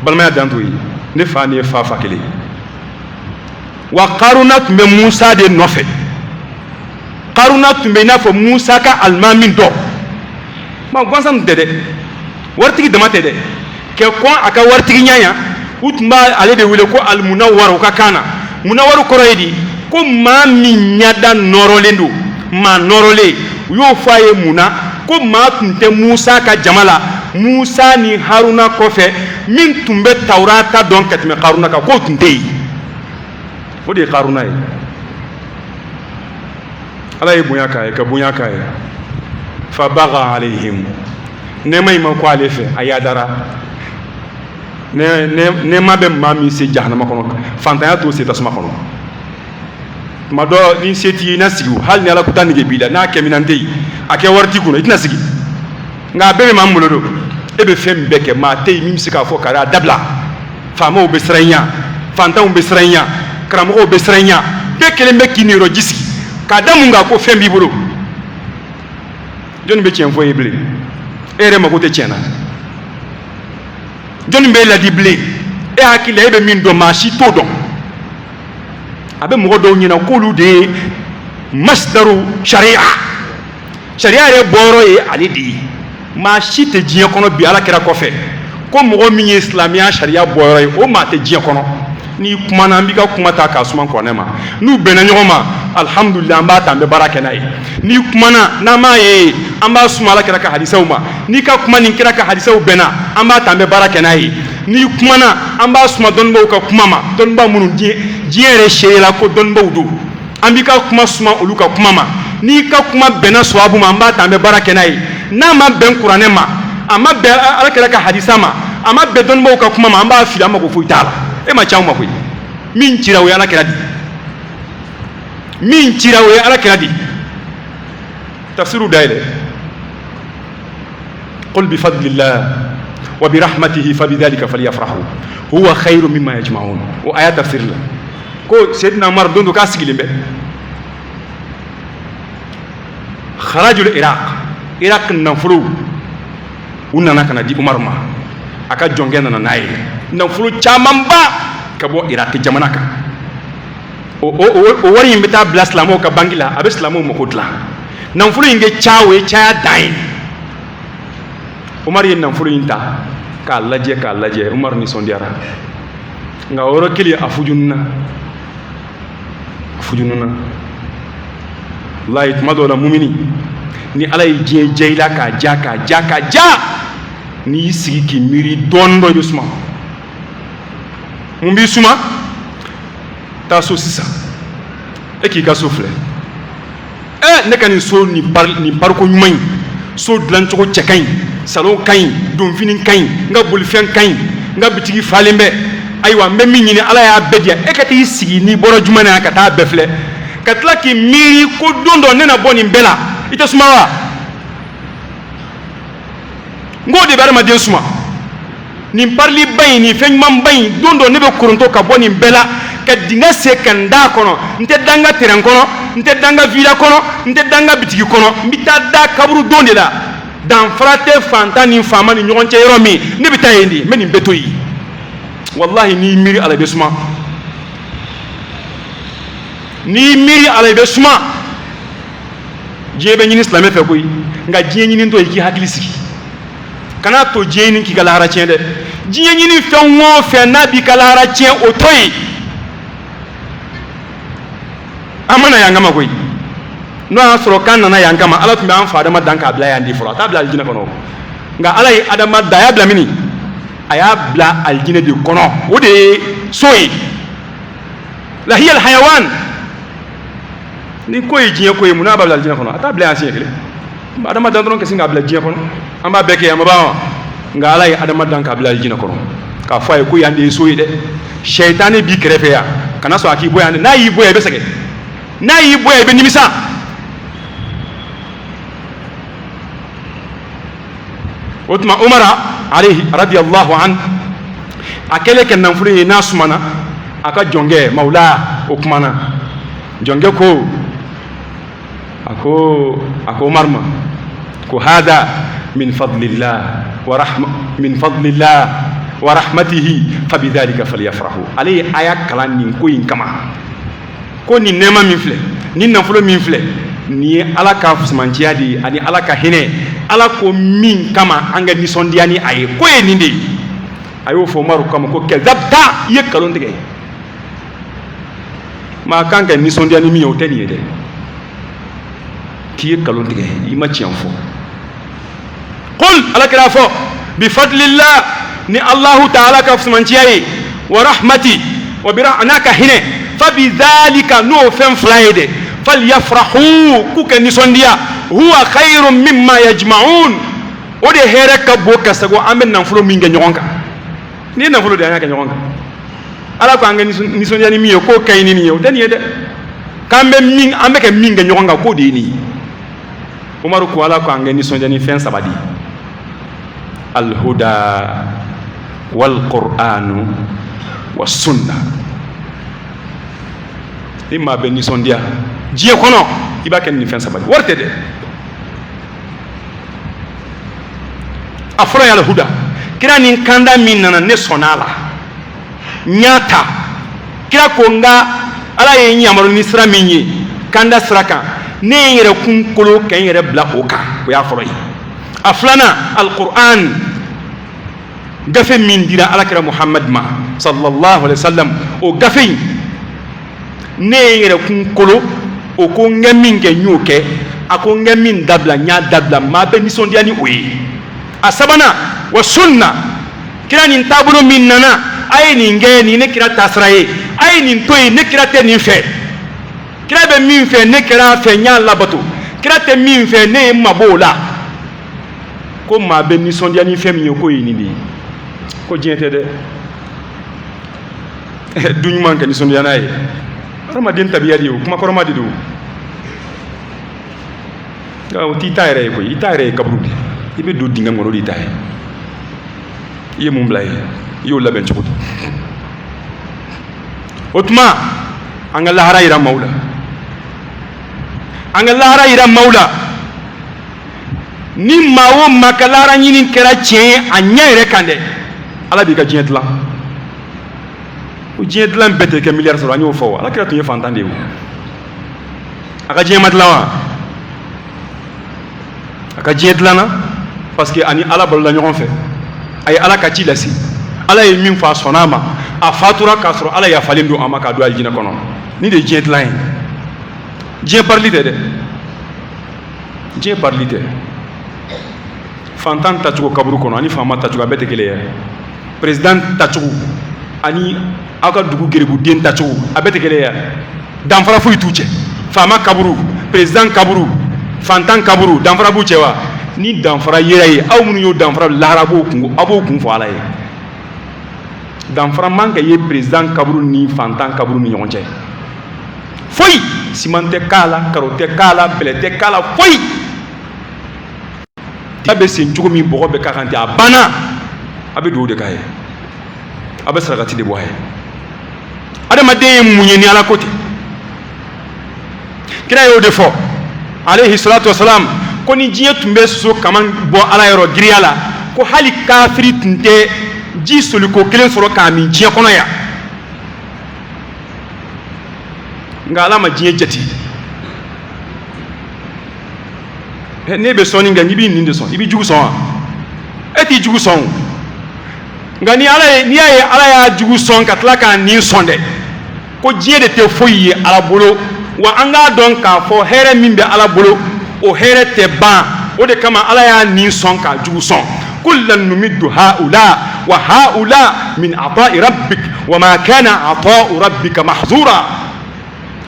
balimaya dan t'o ye ne fa ni ye fa kelen wa karuna tun bɛ musa de nɔfɛ karuna tun bɛ i n'a fɔ musa ka alimami dɔ ma gansan tɛ dɛ waritigi dama tɛ dɛ kɛ kɔn a ka waritigiya yan u tun b'ale de wele ko alimunawara u ka kan na munawaru kɔrɔ ye di ko maa min ɲɛda nɔrɔlen don maa nɔrɔlen u y'o fɔ a ye mun na ko maa tun tɛ musa ka jama la musa ni haruna kɔfɛ min tun bɛ tawurata dɔn ka tɛmɛ karuna kan k'o tun tɛ yen o de ye karuna ye ala ye bonya k'a ye ka bonya k'a ye fa baga alayhim nɛɛma in ma ko ale fɛ a yadara nɛɛma bɛ maa min se jahanama kɔnɔ fantanya t'o se tasuma kɔnɔ tuma dɔ ni se t'i ye i na sigi hali ni ala ko taa nege b'i la n'a kɛminan tɛ yen a kɛ wari t'i kunna i tɛna sigi nka a bɛɛ bɛ maa min bolo don e bɛ fɛn min bɛɛ kɛ maa tɛ yen min bɛ se k'a fɔ kari a dabila faamaw bɛ siran i ɲɛ fantanw bɛ siran i ɲɛ karamɔgɔw bɛ siran i ɲɛ bɛɛ kelen bɛ k'i niyɔrɔ ji sigi k'a da mun kan ko fɛn b'i bolo jɔnni bɛ tiɲɛ fɔ e ye bilen e yɛrɛ mako tɛ tiɲɛ na jɔnni bɛ e ladi bilen e hakili la e bɛ min dɔn maa si t'o dɔn a bɛ mɔgɔ dɔw ɲɛna k'olu de ye masdaru sariya sariya yɛrɛ bɔyɔrɔ ye ale de ye maa si tɛ diɲɛ kɔnɔ bi ala kɛra kɔfɛ ko mɔgɔ min ye silamɛya sariya bɔyɔrɔ ye o maa tɛ diɲɛ kɔnɔ n'i kumana an b'i ka kuma ta k'a suma kɔnɛ ma n'u bɛnna ɲɔgɔn ma alhamdulillah an b'a ta an bɛ baara kɛ n'a ye n'i kumana n'an m'a ye an b'a suma ala kɛra ka hadisaw ma n'i ka kuma nin kɛra ka hadisaw bɛnna an b'a ta an bɛ baara kɛ n'a ye n'i kumana an b'a suma dɔnnibaw ka kuma ma dɔnniba minnu diɲɛ yɛrɛ seera ko dɔnnibaw don an b'i ka kuma suma olu ka kuma ma n'i ka kuma bɛnna sababu ma an b'a ta an bɛ baara kɛ n'a ye n'a ma bɛn kuranɛ ma a ma bɛn ala kɛra ka hadisa ma a ma bɛn dɔnnibaw ka kuma ma an b'a fili an mako foyi t'a la e ma ca ma koyi min cira o ye ala kɛra di min cira o ye ala kɛra di tafsiru dayɛlɛ qul bi fadlillah wa bi rahmatihi fa bidhalika falyafrahu huwa khayru mimma yajma'un o aya tafsir la ko Seydina Umar don do ka sigilen bɛ kharajul Iraq nafolo u nana kana di Umar ma a ka jɔnkɛ nana n'a ye nafolo caman ba ka bɔ Iraq jamana kan o wari in bɛ taa bila silamɛw ka banki la a bɛ silamɛw mako dilan nafolo in kɛ o ye caya dan ye Umar ye nafolo in ta k'a lajɛ Umar nisɔndiyara nka o yɔrɔ kelen a fujununa wallahi tuma dɔw la mumini ni Ala ye diɲɛ diya i la k'a ja n'i y'i sigi k'i miiri dɔɔnin dɔ i bɛ suma mun b'i suma taa so sisan e k'i ka so filɛ ne ka nin so nin pariko ɲuman in so dilancogo cɛ ka ɲi salon ka ɲi donfini ka ɲi n ka bolifɛn ka ɲi n ka bitigi falen bɛ ayiwa n bɛ min ɲini Ala y'a bɛɛ diya e ka t'i sigi n'i bɔra juma na ka taa bɛɛ filɛ ka tila k'i miiri ko don dɔ ne na bɔ nin bɛɛ la i tɛ suma wa n k'o de bɛ adamaden suma nin pariliba in nin fɛn ɲumanba in don dɔ ne bɛ koronto ka bɔ nin bɛɛ la ka dingɛ sen ka n da kɔnɔ n tɛ da n ka terrain kɔnɔ n tɛ da n ka villa kɔnɔ n tɛ da n ka bitigi kɔnɔ n bɛ taa da kaburu don de la danfara tɛ fantan ni faama ni ɲɔgɔn cɛ yɔrɔ min ne bɛ taa yen de n bɛ nin bɛɛ to yen wallahi n'i miiri Ala i bɛ suma n'i miiri Ala i bɛ suma diɲɛ bɛ ɲini silamɛ fɛ koyi nka diɲɛ ɲini to i k'i hakili sigi kana to diɲɛ ɲini k'i ka lahara tiɲɛ dɛ diɲɛ ɲini fɛn o fɛn n'a b'i ka lahara tiɲɛ o to yen an mana yan kama koyi n'o y'a sɔrɔ k'an nana yan kama Ala tun bɛ an fa Adama dan k'a bila yan de fɔlɔ a t'a bila alijinɛ kɔnɔ nka Ala ye Adama dan a y'a bila mini a y'a bila alijinɛ de kɔnɔ o de ye so ye lahiyal hayawan ni ko ye diɲɛ ko ye mun n'a b'a bila alijinɛ kɔnɔ a t'a bila yan siɲɛ kelen Adama dan dɔrɔn ka sin k'a bila diɲɛ kɔnɔ an b'a bɛɛ kɛ yan ma ban wa nka Ala ye Adama dan k'a bila alijinɛ kɔnɔ k'a fɔ a ye ko yan de ye so ye dɛ sɛyitani b'i kɛrɛfɛ yan kana sɔn a k'i bɔ yan dɛ n'a y'i bɔ yan i bɛ sɛgɛn n'a y'i bɔ yan i bɛ nimisa o tuma Umar radiyallahu an a kɛlen ka nafolo ye n'a sumana a ka jɔnkɛ mawla o kumana jɔnkɛ ko a ko Umar ma ko hada min fadlillah wa rahmatihi fabidhalika falyafrahu ale ye aya kalan nin ko in kama ko nin nɛɛma min filɛ nin nafolo min filɛ nin ye Ala ka fusamantiya de ye ani Ala ka hinɛ Ala ko min kama an ka nisɔndiya ni a ye ko ye nin de ye a y'o fɔ Umaru kama ko kazabta i ye nkalon tigɛ maa kan ka nisɔndiya ni min ye o tɛ nin ye dɛ k'i ye nkalon tigɛ i ma tiɲɛ fɔ qul Ala kɛra fɔ bifadlillah ni Allahu ta'ala ka fusamantiya ye wa rahmati wa n'a ka hinɛ fabidhalika n'o fɛn fila ye dɛ falyafrahu k'u kɛ nisɔndiya huwa khayrun mimma yajma'un o de hɛrɛ ka bon ka sago an bɛ nafolo min kɛ ɲɔgɔn kan ni ye nafolo de an y'a kɛ ɲɔgɔn kan Ala ko an kɛ nisɔndiya ni min ye k'o ka ɲi ni nin ye o tɛ nin ye dɛ k'an bɛ kɛ min kɛ ɲɔgɔn kan k'o de ye nin ye Umaru ko Ala ko an kɛ nisɔndiya ni fɛn saba de al-huda wal-qur'anu was-sunna ni maa bɛ nisɔndiya diɲɛ kɔnɔ i b'a kɛ nin fɛn saba wari tɛ dɛ a fɔlɔ ye al-huda kira nin kanda min nana ne sɔnna a la n y'a ta kira ko nka Ala ye n yamaru ni sira min ye kanda sira kan ne ye n yɛrɛ kunkolo ka n yɛrɛ bila o kan o y'a fɔlɔ ye a filanan al-Qur'an gafe min dira Alakira Muhammad ma sallallahu alaihi wasallam o gafe in ne ye n yɛrɛ kunkolo o ko n kɛ min kɛ n y'o kɛ a ko n kɛ min dabila n y'a dabila maa bɛ nisɔndiya ni o ye a sabanan wa sunna kira nin taabolo min nana a ye nin kɛ nin ne kira taasira ye a ye nin to yen ne kira tɛ nin fɛ kira bɛ min fɛ ne kɛra a fɛ n y'a labato kira tɛ min fɛ ne ye n mabɔ o la ko maa bɛ nisɔndiya ni fɛn min ye k'o ye nin de ye ko diɲɛ tɛ dɛ du ɲuman kɛ nisɔndiya n'a ye adamaden tabiya de ye o kumakɔrɔma de don o t'i ta yɛrɛ ye koyi i ta yɛrɛ ye kaburu de i bɛ don dingɛ kɔnɔ o de y'i ta ye i ye mun bila ye i y'o labɛn cogo di o tuma an ka lahara yira maaw la an ka lahara yira maaw la ni maa o maa ka lahara ɲini kɛra tiɲɛ ye a ɲɛ yɛrɛ kan dɛ ala b'i ka diɲɛ dilan o diɲɛ dilan bɛɛ tɛ kɛ miliyari sɔrɔ an y'o fɔ ala kira tun ye fantan de ye a ka diɲɛ ma dilan wa a ka diɲɛ dilanna parce que ani ala balola ɲɔgɔn fɛ a ye ala ka ci lase ala ye min fɔ a sɔnna a ma a fatura k'a sɔrɔ ala yafalen don a ma k'a don alijinɛ kɔnɔ ni de ye diɲɛ dilan ye diɲɛ parili tɛ dɛ diɲɛ parili tɛ fantan tacogo kaburu kɔnɔ ani faama tacogo a bɛɛ tɛ kelen ye président tacogo ani aw ka dugu gerebuden tacogo a bɛɛ tɛ kelen ye danfara foyi t'u cɛ faama kaburu président kaburu fantan kaburu danfara b'u cɛ wa ni danfara yera ye aw minnu y'o danfara lahara aw b'o kun fɔ ala ye danfara man ka ye président kaburu ni fantan kaburu ni ɲɔgɔn cɛ foyi siman tɛ k'a la karo tɛ k'a la bɛlɛ tɛ k'a la foyi a bɛ sen cogo min bɔgɔ bɛ k'a kan ten a banna a bɛ dugawu de k'a ye a bɛ sarakati de bɔ a ye adamaden ye mun ye ni ala ko ten kira y'o de fɔ alayhi salatu wasalam ko ni diɲɛ tun bɛ so kaman bɔ ala yɔrɔ giriya la ko hali kafiri tun tɛ ji soliko kelen sɔrɔ k'a min diɲɛ kɔnɔ yan nka ala ma diɲɛ jate ne bɛ sɔnni kɛ n'i b'i nin de sɔn i bɛ jugu sɔn wa e t'i jugu sɔn nka n'i y'a ye ala y'a jugu sɔn ka tila k'a nin sɔn dɛ ko diɲɛ de tɛ foyi ye ala bolo wa an k'a dɔn k'a fɔ hɛrɛ min bɛ ala bolo o hɛrɛ tɛ ban o de kama ala y'a nin sɔn k'a jugu sɔn kullan numiddu haula wa haula min ata'i rabbik wa ma kana ata'u rabbika mahzura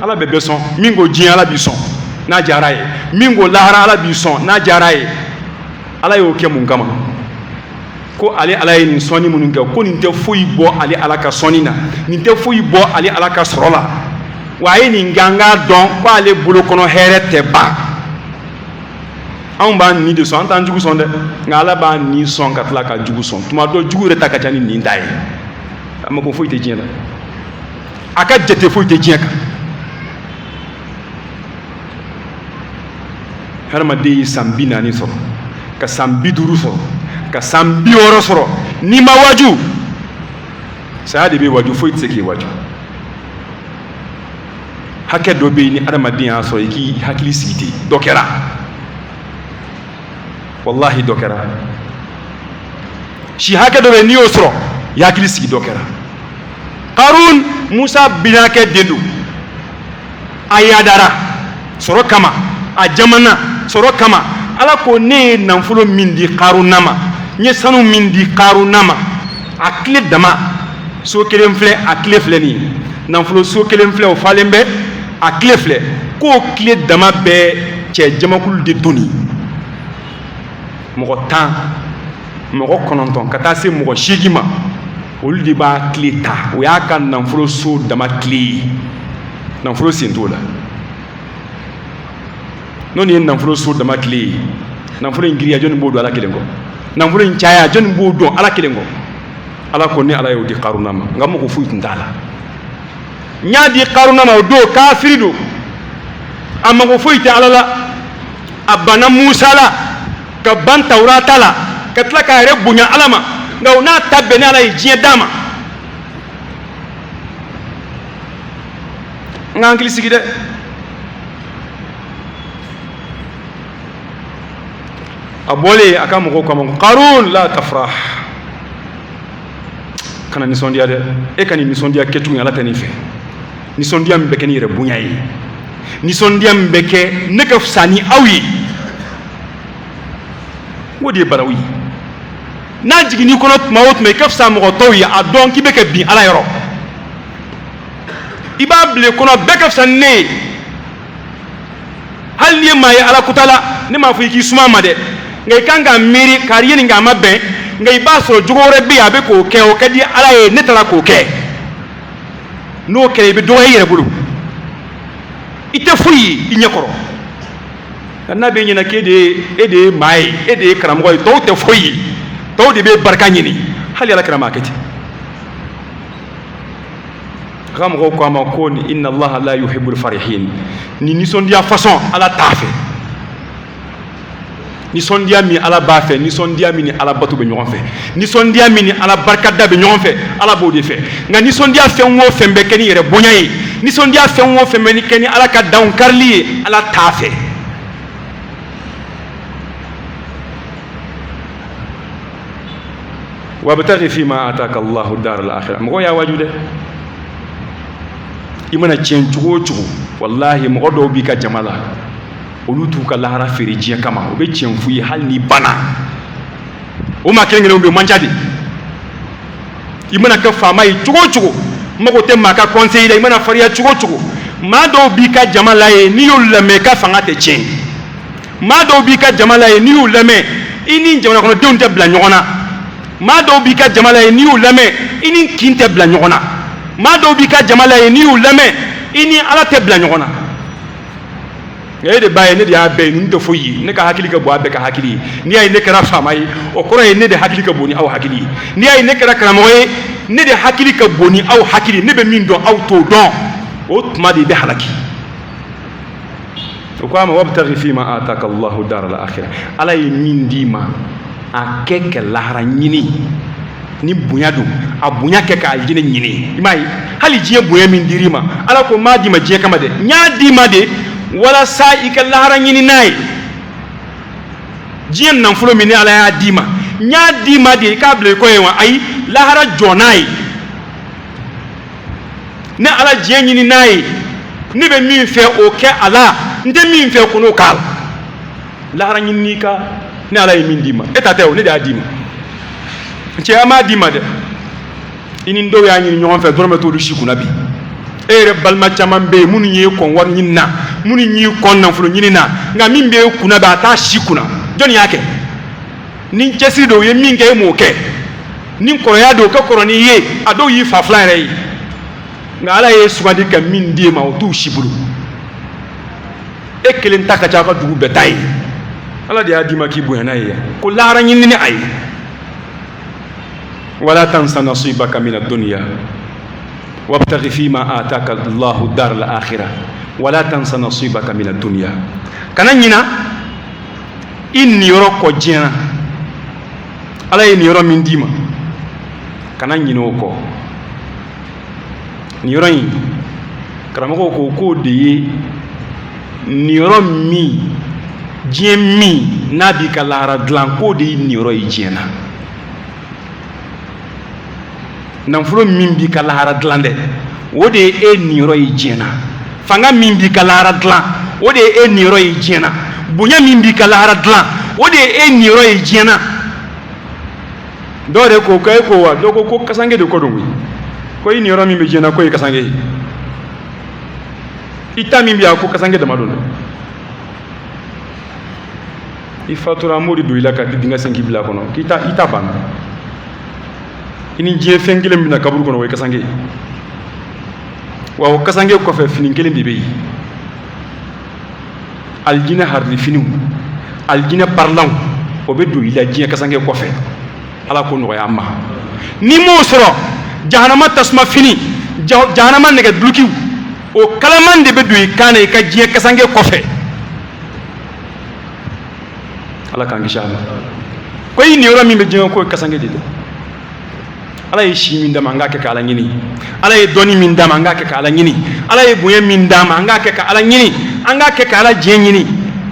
ala bɛ bɛɛ sɔn min ko diɲɛ ala b'i sɔn n'a diyara ye min ko lahara ala b'i sɔn n'a diyara ye ala y'o kɛ mun kama ko ale ala ye nin sɔnni minnu kɛ ko nin tɛ foyi bɔ ale ala ka sɔnni na nin tɛ foyi bɔ ale ala ka sɔrɔ la wa a ye nin ganga dɔn ko ale bolo kɔnɔ hɛrɛ tɛ ban anw b'a nin de sɔn an t'an jugu sɔn dɛ nka ala b'a nin sɔn ka tila ka jugu sɔn tuma dɔ jugu yɛrɛ ta ka ca ni nin ta ye a ma ko foyi tɛ diɲɛ la a ka jate foyi tɛ diɲɛ kan hadamaden ye san 40 sɔrɔ ka san 50 sɔrɔ ka san 60 sɔrɔ n'i ma waju saya de bɛ waju foyi tɛ se k'i waju hakɛ dɔ bɛ yen ni hadamaden y'a sɔrɔ i k'i hakili sigi ten dɔ kɛra wallahi dɔ kɛra si hakɛ dɔ bɛ yen n'i y'o sɔrɔ i hakili sigi dɔ kɛra Karun Musa binakɛ den don a yadara sɔrɔ kama a jamana sɔrɔ kama ala ko ne ye nafolo min di Karuna ma n ye sanu min di Karuna ma a tile dama so kelen filɛ a tile filɛ nin ye nafolo so kelen filɛ o falen bɛ a tile filɛ k'o tile dama bɛɛ cɛ jamakulu de donni mɔgɔ 10 mɔgɔ 9 ka taa se mɔgɔ 8 ma olu de b'a tile ta o y'a ka nafolo so dama tile ye nafolo sen t'o la n'o ye nafolo so dama tile ye nafolo in giriya jɔnni b'o dɔn ala kelen kɔ nafolo in caya jɔnni b'o dɔn ala kelen kɔ ala ko ni ala y'o di Karuna ma nka mɔgɔ foyi tun t'a la n y'a di Karuna ma o don kafiri don a mago foyi tɛ ala la a banna Musa la ka ban Tawurata la ka tila k'a yɛrɛ bonya ala ma nka o n'a ta bɛn ni ala ye diɲɛ d'a ma n ka hakili sigi dɛ a bɔlen a ka mɔgɔw kama Karun la tafrah kana nisɔndiya dɛ e ka nin nisɔndiya kɛcogo ala tɛ nin fɛ nisɔndiya min bɛ kɛ ni yɛrɛ bonya ye nisɔndiya min bɛ kɛ ne ka fisa ni aw ye o de ye barawu ye n'a jiginni kɔnɔ tuma o tuma i ka fisa mɔgɔ tɔw ye a dɔn k'i bɛ ka bin ala yɔrɔ i b'a bila i kɔnɔ bɛɛ ka fisa ni ne ye hali n'i ye maa ye ala kutala ne m'a fɔ i k'i suma ma dɛ nka i kan ka miiri k'a ye nin k'a ma bɛn nka i b'a sɔrɔ jogo wɛrɛ bɛ yen a bɛ k'o kɛ o ka di ala ye ne taara k'o kɛ n'o kɛra i bɛ dɔgɔya i yɛrɛ bolo i tɛ foyi ye i ɲɛkɔrɔ n'a bɛ ɲɛna k'e de ye maa ye e de ye karamɔgɔ ye tɔw tɛ foyi ye tɔw de bɛ barika ɲini hali ala kɛra maa kɛ ten Ramgo ko ma ko ni inna Allah la yuhibbul farihin. Ni nisondiya façon ala tafe. Nisondiya mi ala bafe, nisondiya mi ni ala batu be ɲɔgɔn fɛ. Nisondiya mi ni ala barkada be ɲɔgɔn fɛ. Ala b'o de fɛ. Nka nisondiya fɛn o fɛn bɛ kɛ ni yɛrɛ bonya ye. Nisondiya fɛn o fɛn bɛ ni kɛ ni ala ka danw karili ye, ala t'a fɛ. Wabtaghi fima ataka Allahu daral akhirah. Mɔgɔ y'a waju dɛ. I mana tiɲɛ cogo o cogo, wallahi mɔgɔ dɔw b'i ka jama la, olu t'u ka lahara feere diɲɛ kama, u bɛ tiɲɛ f'u ye hali ni bana. O maa kelen kelenw bɛ man ca de. I mana kɛ faama ye cogo o cogo, mago tɛ maa ka conseil la, i mana farinya cogo o cogo, maa dɔw b'i ka jama la ye n'i y'olu lamɛn i ka fanga tɛ tiɲɛ. Maa dɔw b'i ka jama la ye n'i y'u lamɛn i ni jamana kɔnɔdenw tɛ bila ɲɔgɔn na. Maa dɔw b'i ka jama la ye n'i y'u lamɛn i ni kin tɛ bila ɲɔgɔn na. Maa dɔw b'i ka jama la ye n'i y'u lamɛn i ni ala tɛ bila ɲɔgɔn na. Nka e de b'a ye ne de y'a bɛɛ ye ninnu tɛ foyi ye, ne ka hakili ka bon a bɛɛ ka hakili ye. N'i y'a ye ne kɛra faama ye o kɔrɔ ye ne de hakili ka bon ni aw hakili ye. N'i y'a ye ne kɛra karamɔgɔ ye ne de hakili ka bon ni aw hakili, ne bɛ min dɔn aw t'o dɔn, o tuma de bɛ halaki. O ko a ma wabtaghi fima ataka Allahu daral akhirah. Ala ye min d'i ma a kɛ ka lahara ɲini. Ni bonya don a bonya kɛ k'a jinɛ ɲini. I m'a ye hali diɲɛ bonya min dir'i ma ala ko m'a d'i ma diɲɛ kama dɛ, n y'a d'i ma de walasa i ka lahara ɲini n'a ye. Diɲɛ nafolo min ni ala y'a d'i ma, n y'a d'i ma de i k'a bila i kɔ ye wa, ayi lahara jɔ n'a ye. Ne ala diɲɛ ɲini n'a ye, ne bɛ min fɛ o kɛ a la, n tɛ min fɛ ko n'o k'a la. Lahara ɲini ka ne ala ye min d'i ma, e ta tɛ o, ne de y'a d'i ma. Cɛ a m'a d'i ma dɛ. I ni dɔw y'a ɲini ɲɔgɔn fɛ dɔrɔmɛ t'olu si kunna bi. E yɛrɛ balima caman bɛ yen minnu y'i kɔn wari ɲini na, minnu y'i kɔn nafolo ɲini na, nka min bɛ e kunna bɛ a t'a si kunna. Jɔnni y'a kɛ? Ni cɛsiri dɔw ye min kɛ e m'o kɛ, ni kɔrɔya dɔw ka kɔrɔ n'i ye, a dɔw y'i fa filan yɛrɛ ye. Nka ala ye sugandi ka min d'e ma o t'u si bolo. E kelen ta ka ca a ka dugu bɛɛ ta ye. Ala de y'a d'i ma k'i bonya n'a ye yan. Ko lahara ɲini ni a ye. ولا تنس نصيبك من الدنيا وابتغ فيما آتاك الله الدار الآخرة ولا تنس نصيبك من الدنيا. كان ينا إني يروك جينا على إني يرو من ديما كان ينوكو نيرين كرامكو كو دي نيرو مي جيمي نبي كالارا دلانكو دي نيرو يجينا. Nafolo min b'i ka lahara dilan dɛ o de ye e niyɔrɔ ye diɲɛ na. Fanga min b'i ka lahara dilan o de ye e niyɔrɔ ye diɲɛ na. Bonya min b'i ka lahara dilan o de ye e niyɔrɔ ye diɲɛ na. Dɔw yɛrɛ ko k'e ko wa dɔw ko kasange de ko don koyi, ko i niyɔrɔ min bɛ diɲɛ na ko ye kasange ye. I ta min bɛ yan ko kasange dama don dɛ. I fatura an b'o de don i la ka dingɛ sen k'i bila a kɔnɔ k'i ta banna. I ni diɲɛ fɛn kelen bɛna kaburu kɔnɔ o ye kasange ye. Wa o kasange kɔfɛ fini kelen de bɛ yen. Alijinɛ harili finiw, alijinɛ parilanw o bɛ don i la diɲɛ kasange kɔfɛ. Ala ko nɔgɔya an ma. Ni m'o sɔrɔ jahanama tasuma fini, jahanama nɛgɛ dulokiw o kalaman de bɛ don i kan na i ka diɲɛ kasange kɔfɛ. Ala k'an kisi a ma. Ko i niyɔrɔ min bɛ diɲɛ k'o ye kasange de don. Ala ye si min d'a ma an k'a kɛ k'ala ɲini. Ala ye dɔnni min d'a ma an k'a kɛ k'ala ɲini. Ala ye bonya min d'a ma an k'a kɛ k'ala ɲini. An k'a kɛ k'ala diɲɛ ɲini.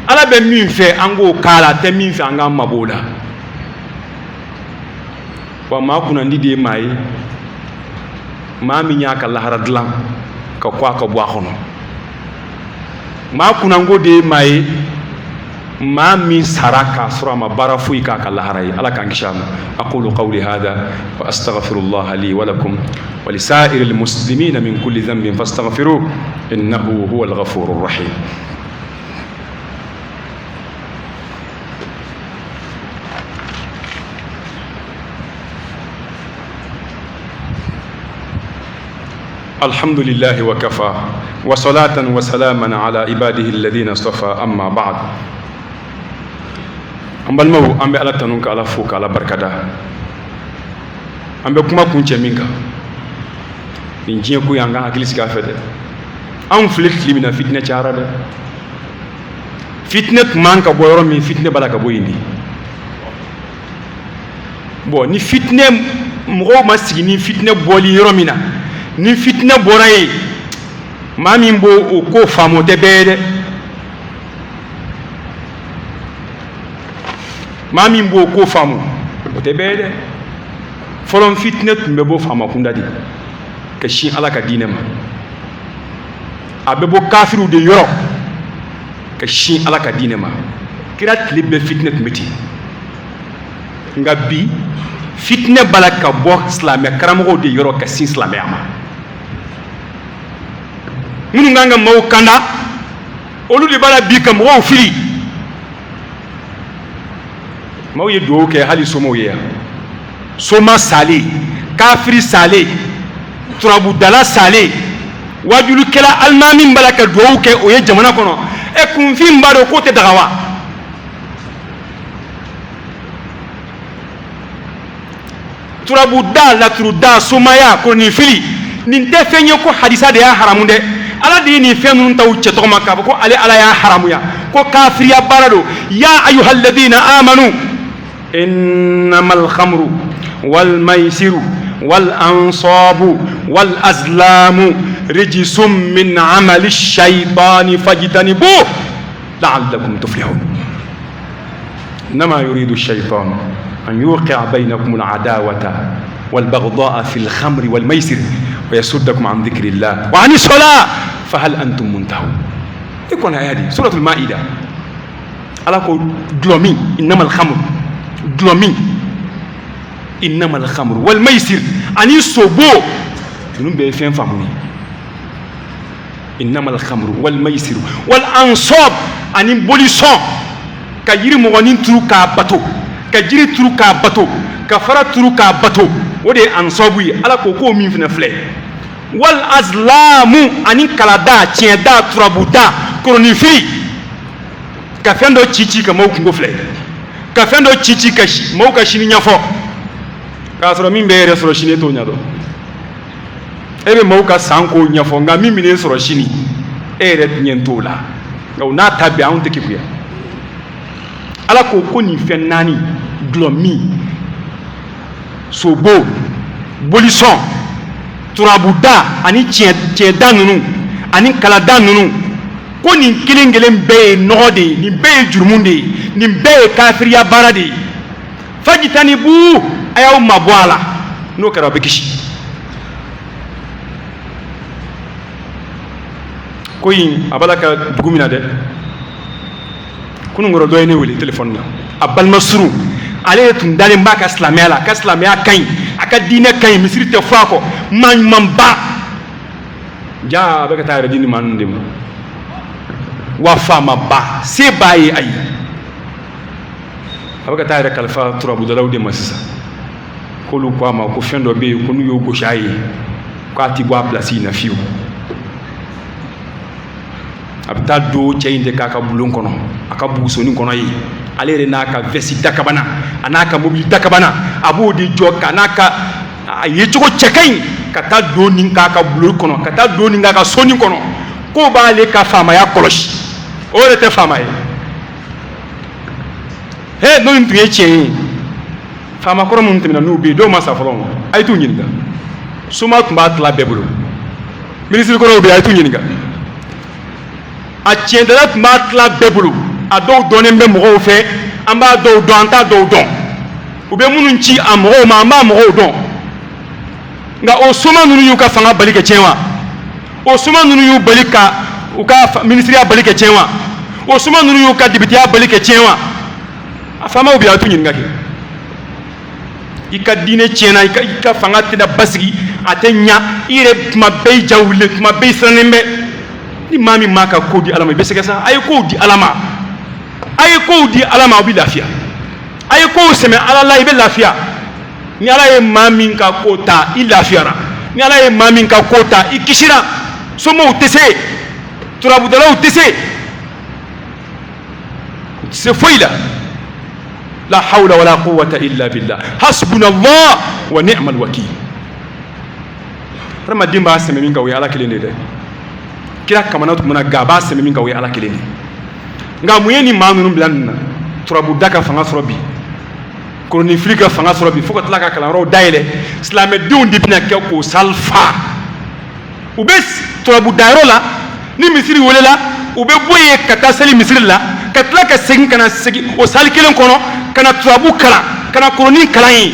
Ala bɛ min fɛ an k'o k'a la, a tɛ min fɛ an k'an mabɔ o la. Wa maa kunnandi de ye maa ye maa min y'a ka lahara dilan ka kɔ a ka bɔ a kɔnɔ. Maa kunnanko de ye maa ye maa min sara k'a sɔrɔ a ma baara foyi k'a ka lahara ye. Ala k'an kisi a ma. أقول قولي هذا وأستغفر الله لي ولكم ولسائر المسلمين من كل ذنب فاستغفروه إنه هو الغفور الرحيم. الحمد لله وكفى وصلاة وسلاما على عباده الذين اصطفى أما بعد. An balimaw an bɛ ala tanu ka ala fo ka ala barikada. An bɛ kuma kun cɛ min kan nin diɲɛ ko y'an ka hakili sigi a fɛ dɛ anw filɛ tile min na fitinɛ cayara dɛ fitinɛ tun man ka bɔ yɔrɔ min fitinɛ b'a la ka bɔ yen de bon ni fitinɛ mɔgɔw ma sigi ni fitinɛ bɔli yɔrɔ min na ni fitinɛ bɔra yen maa min b'o o ko faamu o tɛ bɛɛ ye dɛ maa min b'o ko faamu o tɛ bɛɛ ye dɛ fɔlɔ fitinɛ tun bɛ bɔ faama kunda de ka sin ala ka diinɛ ma a bɛ bɔ kafiriw de yɔrɔ ka sin ala ka diinɛ ma kira tile bɛɛ fitinɛ tun bɛ ten nka bi fitinɛ b'a la ka bɔ silamɛ karamɔgɔw de yɔrɔ ka sin silamɛya ma minnu kan ka maaw kanda olu de b'a la bi ka mɔgɔw fili maaw ye dugawu kɛ hali somaw ye yan soma salen kafiri salen turabudala salen wajulikɛla alimami min b'a la ka dugawu kɛ o ye jamana kɔnɔ kunfin b'a dɔn k'o tɛ daga wa turabuda laturuda somaya kolonifili nin tɛ fɛn ye ko hadisa de y'a haramu dɛ ala de ye nin fɛn ninnu taw cɛ tɔgɔma k'a fɔ ko ale ala y'a haramuya ko kafiriya baara don ya ayuhalladina amanu innamal khamru wal maisiru wal ansabu wal azlamu rijsum min amali shaytani fajtanibuhu la'allakum tuflihun innama yuridu ash-shaytanu أن يوقع بينكم العداوة والبغضاء في الخمر والميسر ويصدكم عن ذكر الله وعن الصلاة فهل أنتم منتهون يكون هذه سورة المائدة على قول دلومين إنما الخمر دلومين إنما الخمر والميسر أن يصبوا نون بيفين فهمني إنما الخمر والميسر والأنصاب أن يبوليسون كيري مغنين ترو كابتو ka jiri turu k'a bato ka fara turu k'a bato o de ye ansabu ye ala ko min fana filɛ wal azlamu ani kalada tiɲɛda turabuda kolonifili ka fɛn dɔ ci ka maaw kungo filɛ ka fɛn dɔ ci ka maaw ka sini ɲɛfɔ k'a sɔrɔ min bɛ yɛrɛ sɔrɔ sini e t'o ɲɛdɔn e bɛ maaw ka san ko ɲɛfɔ nka min bɛ ne sɔrɔ sini e yɛrɛ ɲɛ t'o la nka o n'a ta bɛɛ anw tɛ kekuya ala ko nin fɛn naani dulɔmi sobo bolisɔn turabuda ani tiɲɛda ninnu ani kalada ninnu ko nin kelen kelen bɛɛ ye nɔgɔ de ye nin bɛɛ ye jurumu de ye nin bɛɛ ye kafiriya baara de ye fajitanibu a y'aw mabɔ a la n'o kɛra a bɛ kisi ko in a b'a la ka dugu min na dɛ kunun dɔ ye ne wele telefɔni na a balima surun ale tun dalen b'a ka silamɛya la a ka silamɛya ka ɲi a ka diinɛ ka ɲi misiri tɛ fɔ a kɔ maa ɲumanba jaa a bɛ ka taa yɛrɛ di nin maa ninnu de ma wa faamaba se b'a ye ayi a bɛ ka taa yɛrɛ kalifa turabudalaw de ma sisan k'olu ko a ma ko fɛn dɔ bɛ yen ko n'u y'o gosi a ye k'a ti bɔ a pilasi in na fiyewu a bɛ taa don cɛ in de k'a ka bulon kɔnɔ a ka bugusoni kɔnɔ ye ale yɛrɛ n'a ka vɛsi dakabana a n'a ka mobili dakabana a b'o de jɔ ka n'a ka a ye cogo cɛ ka ɲi ka taa don nin k'a ka bulon kɔnɔ ka taa don nin k'a ka soni kɔnɔ k'o b'ale ka faamaya kɔlɔsi o yɛrɛ tɛ faama ye he n'o tun ye tiɲɛ ye faama kɔrɔ minnu tɛmɛna n'u bɛ yen dɔw ma sa fɔlɔ a ye t'u ɲininka soma tun b'a tila bɛɛ bolo minisiri kɔrɔw bɛ yen a ye t'u ɲininka a tiɲɛdala tun b'a tila bɛɛ bolo a dɔw dɔnnen bɛ mɔgɔw fɛ an b'a dɔw dɔn an t'a dɔw dɔn u bɛ minnu ci a mɔgɔw ma an b'a mɔgɔw dɔn nka o soma ninnu y'u ka fanga bali ka tiɲɛ wa o soma ninnu y'u bali ka u ka minisiriya bali ka tiɲɛ wa o soma ninnu y'u ka dibitiya bali ka tiɲɛ wa a faamaw bɛ yen a t'u ɲininka kɛ i ka diinɛ tiɲɛna i ka fanga tɛna basigi a tɛ ɲa i yɛrɛ tuma bɛɛ i ja wulilen tuma bɛɛ i sirannen bɛ ni maa min m'a ka ko di ala ma i bɛ sɛgɛ sa a ye kow di ala ma a ye kow di ala ma aw bɛ lafiya a ye kow sɛmɛ ala la i bɛ lafiya ni ala ye maa min ka ko ta i lafiyara ni ala ye maa min ka ko ta i kisira somɔgɔw tɛ se turabudalaw tɛ se u tɛ se foyi la la hawla wala quwwata illa billah hasbunallah wa ni'mal wakil hadamaden b'a sɛmɛ min kan o ye ala kelen de dɛ kira kamana tun mana ga a b'a sɛmɛ min kan o ye ala kelen de nka mun ye nin maa ninnu bila nin na turabu da ka fanga sɔrɔ bi kolonifili ka fanga sɔrɔ bi fo ka tila ka kalanyɔrɔw dayɛlɛ silamɛdenw de bɛna kɛ k'o salifa u bɛ turabu dayɔrɔ la ni misiri welela u bɛ bɔ yen ka taa seli misiri la ka tila ka segin ka na segin o sali kelen kɔnɔ ka na turabu kalan ka na koloni kalan yen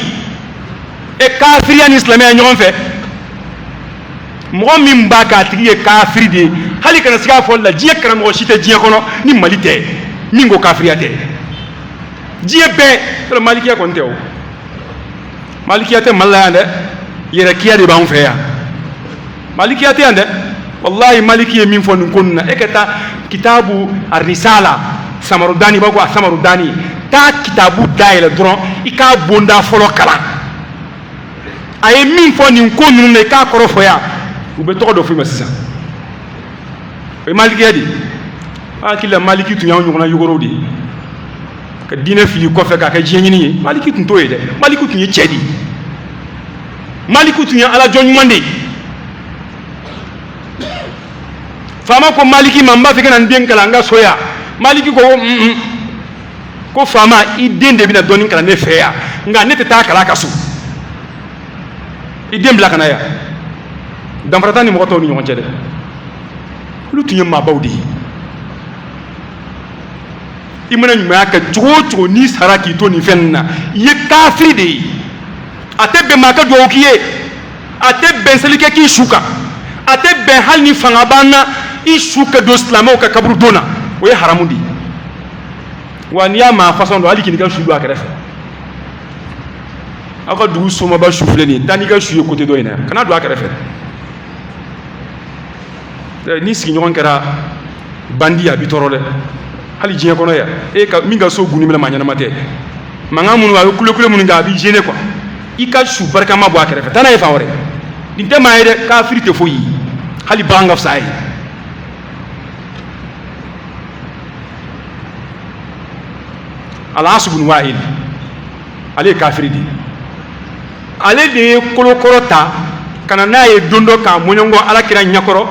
kafiriya ni silamɛya ɲɔgɔn fɛ mɔgɔ min b'a k'a tigi ye kafiri de ye hali kana se k'a fɔ la diɲɛ karamɔgɔ si tɛ diɲɛ kɔnɔ ni mali tɛ min ko kafiriya tɛ diɲɛ bɛɛ malikiya kɔni tɛ o malikiya tɛ mali la yan dɛ yɛrɛkiya de b'anw fɛ yan malikiya tɛ yan dɛ wallahi maliki ye min fɔ nin ko nin na e ka taa kitabu arisala samarudani b'a ko a samarudani taa kitabu dayɛlɛ dɔrɔn i k'a bonda fɔlɔ kalan a ye min fɔ nin ko ninnu na i k'a kɔrɔ fɔ yan u bɛ tɔgɔ dɔ f'i ma sisan o ye malikiya de ye an hakili la maliki tun y'anw ɲɔgɔnna yogorow de ye ka diinɛ fili kɔfɛ k'a kɛ diɲɛ ɲini ye maliki tun t'o ye dɛ maliki tun ye cɛ de ye maliki tun ye alajɔ ɲuman de ye faama ko maliki ma n b'a fɛ ka na n den kalan n ka so yan maliki ko faama i den de bɛna dɔɔnin kalan ne fɛ yan nka ne tɛ taa kalan a ka so i den bila ka na yan danfara t'a ni mɔgɔ tɔw ni ɲɔgɔn cɛ dɛ olu tun ye maabaw de ye i mana ɲumanya kɛ cogo o cogo n'i sara k'i to nin fɛn ninnu na i ye kafiri de ye a tɛ bɛn maa ka duwawu k'i ye a tɛ bɛn seli kɛ k'i su kan a tɛ bɛn hali ni fanga b'an na i su ka don silamɛw ka kaburu don na o ye haramu de ye wa n'i y'a maa fasɔn dɔn hali k'i n'i ka su don a kɛrɛfɛ aw ka dugu somaba su filɛ nin ye taa n'i ka su ye côté dɔ in na kana don a kɛrɛfɛ ni sigiɲɔgɔn kɛra bandi a b'i tɔɔrɔ dɛ hali diɲɛ kɔnɔ yan min ka so gunni minɛ maa ɲɛnama tɛ mankan minnu a bɛ kule minnu kɛ a b'i gêner quoi i ka su barikama bɔ a kɛrɛfɛ taa n'a ye fan wɛrɛ nin tɛ maa ye dɛ kafiri tɛ foyi ye hali bagan ka fisa a ye Al-As ibn Wa'il ale ye kafiri de ye ale de ye kolokɔrɔ ta ka na n'a ye don dɔ k'a mɔɲɔngɔ alakira ɲɛkɔrɔ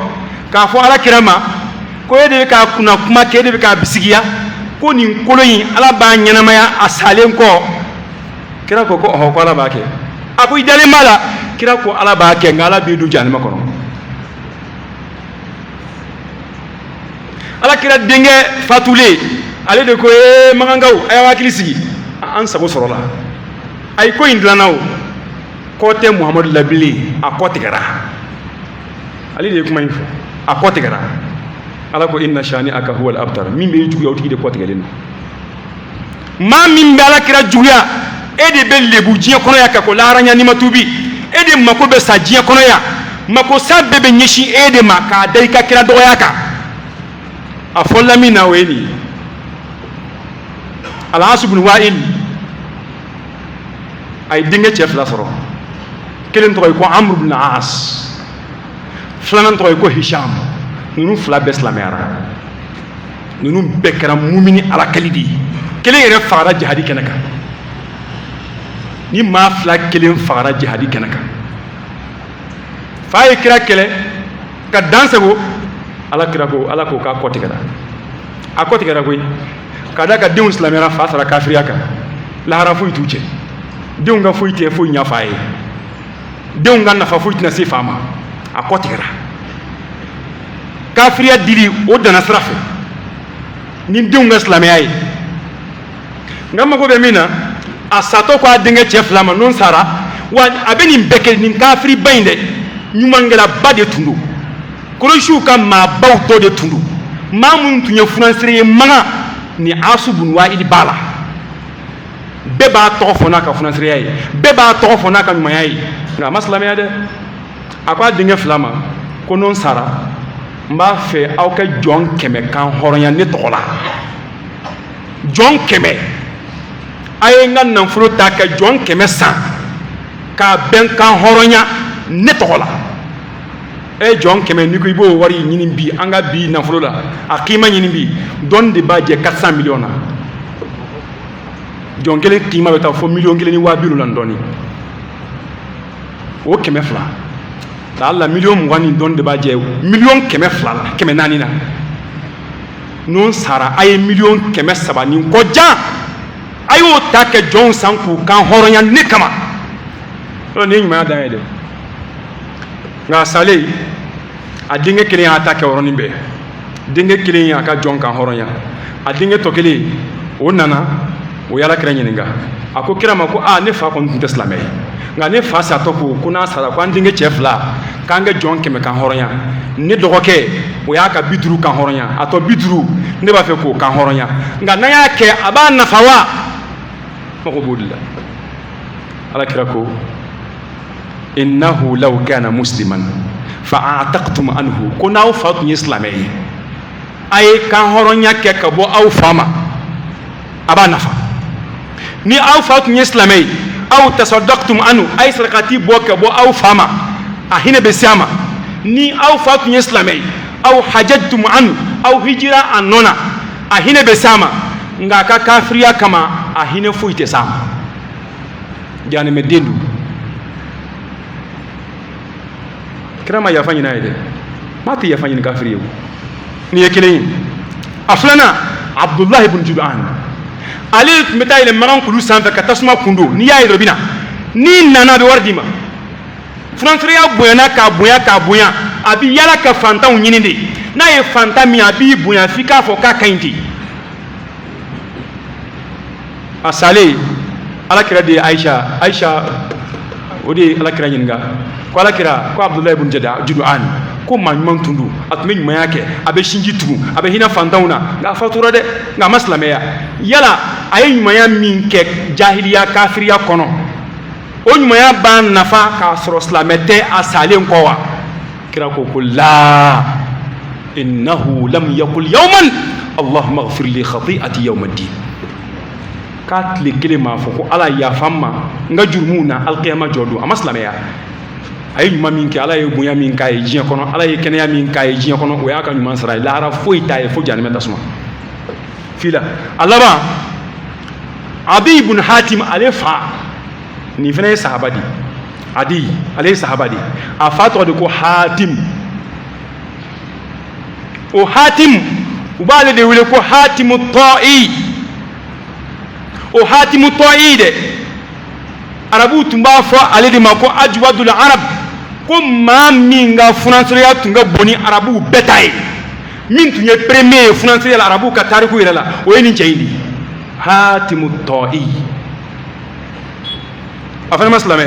k'a fɔ alakira ma ko e de bɛ k'a kunna kuma kɛ e de bɛ k'a bisigiya ko nin kolon in ala b'a ɲɛnamaya a salen kɔ kira ko ɔhɔ ko ala b'a kɛ a ko i dalen b'a la kira ko ala b'a kɛ nka ala b'i don jahanama kɔnɔ alakira denkɛ fatulen ale de ko magankaw a y'aw hakili sigi an sago sɔrɔla ayi ko in dilanna o kɔ tɛ muhamadu la bilen a kɔ tigɛra ale de ye kuma in fɔ a kɔ tigɛra ala ko inna shani aka huwa al-abtar min bɛ juguya o tigi de kɔ tigɛlen don maa min bɛ alakira juguya e de bɛ lebu diɲɛ kɔnɔ yan ka ko laharanya n'i ma tuubi e de mako bɛ sa diɲɛ kɔnɔ yan mako sa bɛɛ bɛ ɲɛsin e de ma k'a da i ka kira dɔgɔya kan a fɔla min na o ye nin ye Al-As ibn Wa'il a ye denkɛ cɛ fila sɔrɔ kelen tɔgɔ ye ko Amr ibn As filanan tɔgɔ ye ko Hisham ninnu fila bɛɛ silamɛyara ninnu bɛɛ kɛra mumini alakali de ye kelen yɛrɛ fagara jihadi kɛnɛ kan ni maa fila kelen fagara jihadi kɛnɛ kan fa ye kira kɛlɛ ka dan sago ala ko k'a kɔ tigɛra a kɔ tigɛra koyi ka da ka denw silamɛyara fa sara kafiriya kan lahara foyi t'u cɛ denw ka foyi tɛ foyi ɲɛ fa ye denw ka nafa foyi tɛna se fa ma a kɔ tigɛra kafiriya dili o danna sira fɛ ni denw ka silamɛya ye nka mago bɛ min na a satɔ ko a denkɛ cɛ fila ma n'o sara wa a bɛ nin bɛɛ kɛ nin kafiriba in dɛ ɲumankɛlaba de tun don Kurɛsiw ka maabaw dɔ de tun don maa minnu tun ye funansere ye magan ni As ibn Wa'il b'a la bɛɛ b'a tɔgɔ fɔ n'a ka funansereya ye bɛɛ b'a tɔgɔ fɔ n'a ka ɲumanya ye nka a ma silamɛya dɛ a ko a denkɛ fila ma ko n'o sara n b'a fɛ aw ka jɔn 100 kan hɔrɔnya ne tɔgɔ la jɔn 100 a ye n ka nafolo ta ka jɔn 100 san k'a bɛn kan hɔrɔnya ne tɔgɔ la jɔn 100 n'i ko i b'o wari ɲini bi an ka bi nafolo la a kima ɲini bi dɔɔni de b'a jɛ 400 millions na jɔn kelen kima bɛ taa fɔ 1,250,000 la dɔɔni o 100 fila Allah million ngwani don de baje million keme flala keme nani na non sara ay million keme sabani ko ja ayo take jon sanku kan horonya ne kama o ne nyuma da yede nga sale a dinge kelen ya take woroni be dinge kelen ya ka jon kan horonya a dinge to kelen o nana o yala kira nyininga ako kira ma ko ne fa ko ntunte islamai nga ne fa sa to ko kuna sara ko andinge chefla kanga jon keme kan horonya ne dogoke o ya ka biduru kan horonya ato biduru ne ba fe ko kan horonya nga na ya ke aba nafawa mako bodilla ala kira ko innahu law kana musliman fa a'taqtum anhu kuna fa tun islamai ay kan horonya ke ka bo aw fama aba nafa ni aw fa tun islamai aw tasaddaqtum anhu ay sarqati bo ka bo aw fama ahina besama ni aw fa tun islamai aw hajjtum anhu aw hijra anona ahina besama nga ka kafiriya kama ahina fuite sama jani medendu kirama yafanyi na yede mati yafanyi ni kafiriyo ni yekile aflana Abdullah ibn Judan ali meta ile maran kulu sanfa katasma kundo ni ya robina ni nana be wardima frankria boyana ka boya abi yala ka fanta unyinde na ye fanta mi abi boya fika fo ka kainti asale alakira de Aisha odi alakira nyinga ko alakira ko Abdullah ibn Judan ko man tundu atme nyuma yake abe shinji tugu abe hina fantauna ga fatura de ga maslameya yala ay nyuma ya min ke jahiliya kafiriya kono o nyuma ya ban nafa ka soro islamete asale nkowa kira ko la innahu lam yaqul yawman allahumma ighfir li khati'ati yawm ad-din kat le kelema fo ko ala ya famma nga jurmuna alqiyama jodu amaslameya ay nyuma min ke ala ye bunya min kay jiya kono ala ye kenya min kay jiya kono o ya ka nyuma sara la ara foi tay fo janime tasma fila alaba Adi ibn Hatim alefa ni fene sahabadi Adi ale sahabadi afato de ko Hatim o Hatim ubale de wile ko Hatimu Ta'i o Hatimu Ta'i de arabu tumba fo ale de mako ajwadul arab ko ma minga français tunga boni arabu betaye min tunye premier français la arabu ka tariku ila la o yeni jeyndi Hatimu Ta'i afana maslama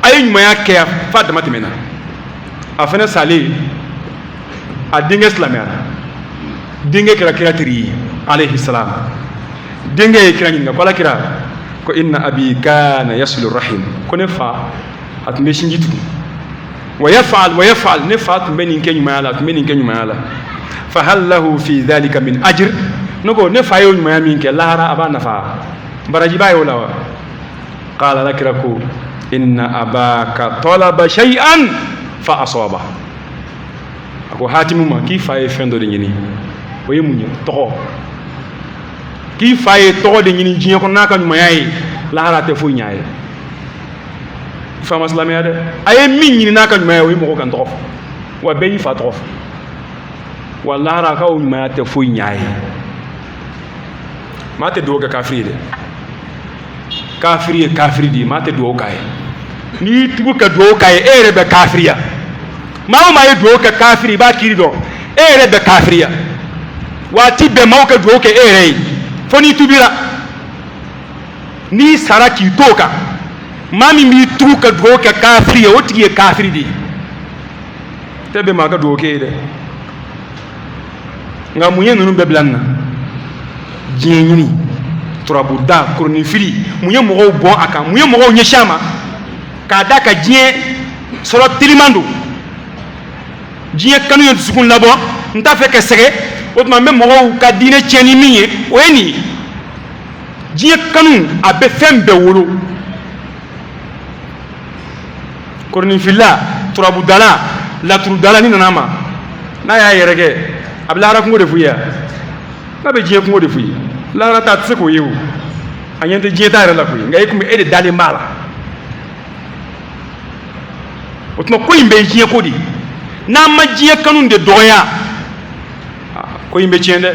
ay nyuma ya ke fadama timena afana sali adinga islamia dinga kira tiri alayhi salam dinga kira nyinga ko la kira ko inna abi kana yaslu rahim ko ne fa at me shinjitu wa yaf'al ne fa tumbe ninke nyuma ala tumbe ninke nyuma ala fa hal lahu fi dhalika min ajr nugo ne fa yo nyuma minke lahara abana fa baraji bayo lawa qala lakraku inna abaka talaba shay'an fa asaba ako Hatimu ma ki fa e fendo de nyini o yemunye to ki fa e to de nyini jinya ko naka nyuma yayi lahara te fu nyaaye fa maslamiya de ay min nyini naka nyuma yayi mo ko kan to wa be fa to wa lahara ka o nyuma te fu nyaaye mate doga kafiri di mate doga kay ni tubu ka doga kay ere be kafiriya mawo may doga kafiri ba kiri do ere be kafiriya wati be mawo ka doga ere foni tubira ni saraki toka mami mi tubu ka doga kafiriya woti ye kafiri di tebe ma ka doga ere nga munye nunu be blanna jinyini turabu da kurni fili munye mogo bon aka munye mogo nyeshama ka daka jie solo tilimando jie kanu yo sukun labo nta fe ke sege otma me mogo ka dine cheni miye weni jie kanu abe fembe wolo kurni filla turabu dala la turu dala ni nanama na ya yerege ablara kungo de fuya na be jie kungo de fuya la rata tsiko yewu anyente jieta la kuyi ngai kuma ede dali mala o tuma ko in bɛ diɲɛ ko di n'an ma diɲɛ kanu de dɔgɔya ko in bɛ tiɲɛ dɛ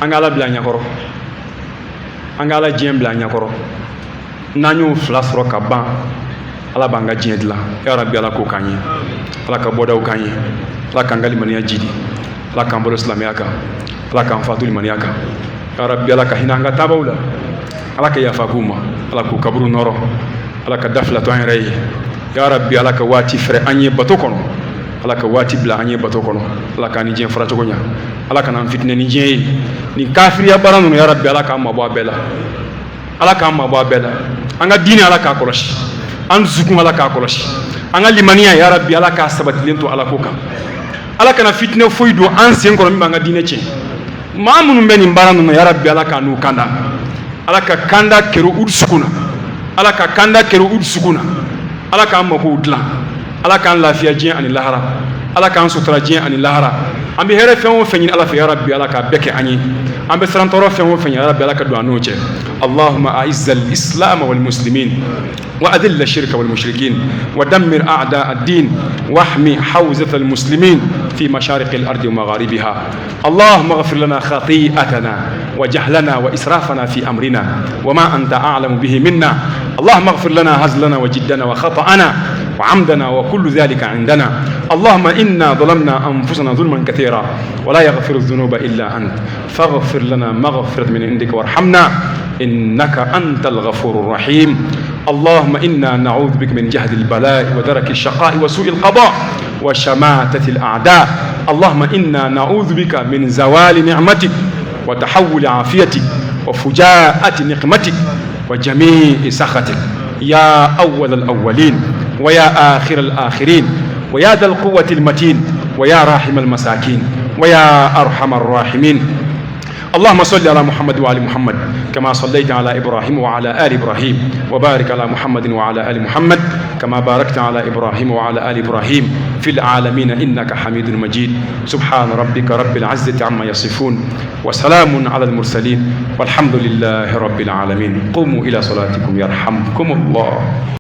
an ka Ala bila a ɲɛkɔrɔ an ka Ala diɲɛ bila a ɲɛkɔrɔ n'an y'o fila sɔrɔ ka ban Ala b'an ka diɲɛ dilan ya Rabbi Ala k'o k'an ye Ala ka bɔdaw k'an ye Ala k'an ka limaniya jidi Ala k'an bolo silamɛya kan Ala k'an fatu limaniya kan ya Rabbi Ala ka hinɛ an ka taabaw la Ala ka yafa k'u ma Ala k'u kaburu nɔrɔ Ala ka dafila to an yɛrɛ ye ya Rabbi Ala ka waati fɛrɛ an ye bato kɔnɔ Ala ka waati bila an ye bato kɔnɔ Ala k'an ni diɲɛ fara cogo ɲa Ala ka n'an fitinɛ ni diɲɛ ye nin kafiriya baara ninnu ya Rabbi Ala k'an mabɔ a bɛɛ la Ala k'an mabɔ a bɛɛ la an ka diinɛ Ala k'a kɔlɔsi an dusukun Ala k'a kɔlɔsi an ka limaniya ya Rabbi Ala k'a sabatilen to Ala ko kan Ala kana fitinɛ foyi don an sen kɔrɔ min b'an ka diinɛ tiɲɛ maa minnu bɛ nin baara ninnu ya Rabbi Ala k'a n'u kanda Ala ka kanda kɛru u dusukun na Ala ka kanda kɛru u dusukun na Ala k'an magow dilan Ala k'an lafiya diɲɛ ani lahara Ala k'an sutura diɲɛ ani lahara an bɛ hɛrɛ fɛn o fɛn ɲini Ala fɛ ya Rabbi Ala k'a bɛɛ kɛ an ye an bɛ siran tɔɔrɔ fɛn o fɛn ɲini ya Rabbi Ala ka don an n'o cɛ Allahumma a'izz al-islam wal muslimin wa adhill ash-shirka wal mushrikin wa dammir a'da' ad-din wahmi hawzat al-muslimin في مشارق الأرض ومغاربها اللهم اغفر لنا خطيئتنا وجهلنا وإسرافنا في أمرنا وما أنت أعلم به منا اللهم اغفر لنا هزلنا وجدنا وخطأنا وعمدنا وكل ذلك عندنا اللهم إنا ظلمنا أنفسنا ظلما كثيرا ولا يغفر الذنوب إلا أنت فاغفر لنا مغفرة من عندك وارحمنا إنك أنت الغفور الرحيم اللهم إنا نعوذ بك من جهد البلاء ودرك الشقاء وسوء القضاء وشماتة الأعداء اللهم إنا نعوذ بك من زوال نعمتك وتحول عافيتك وفجاءة نقمتك وجميع سخطك يا أول الأولين ويا آخر الآخرين ويا ذا القوة المتين ويا راحم المساكين ويا أرحم الراحمين اللهم صل على محمد وعلى محمد كما صليت على إبراهيم وعلى آل إبراهيم وبارك على محمد وعلى آل محمد كما باركت على إبراهيم وعلى آل إبراهيم في العالمين إنك حميد مجيد سبحان ربك رب العزة عما يصفون وسلام على المرسلين والحمد لله رب العالمين قوموا إلى صلاتكم يرحمكم الله.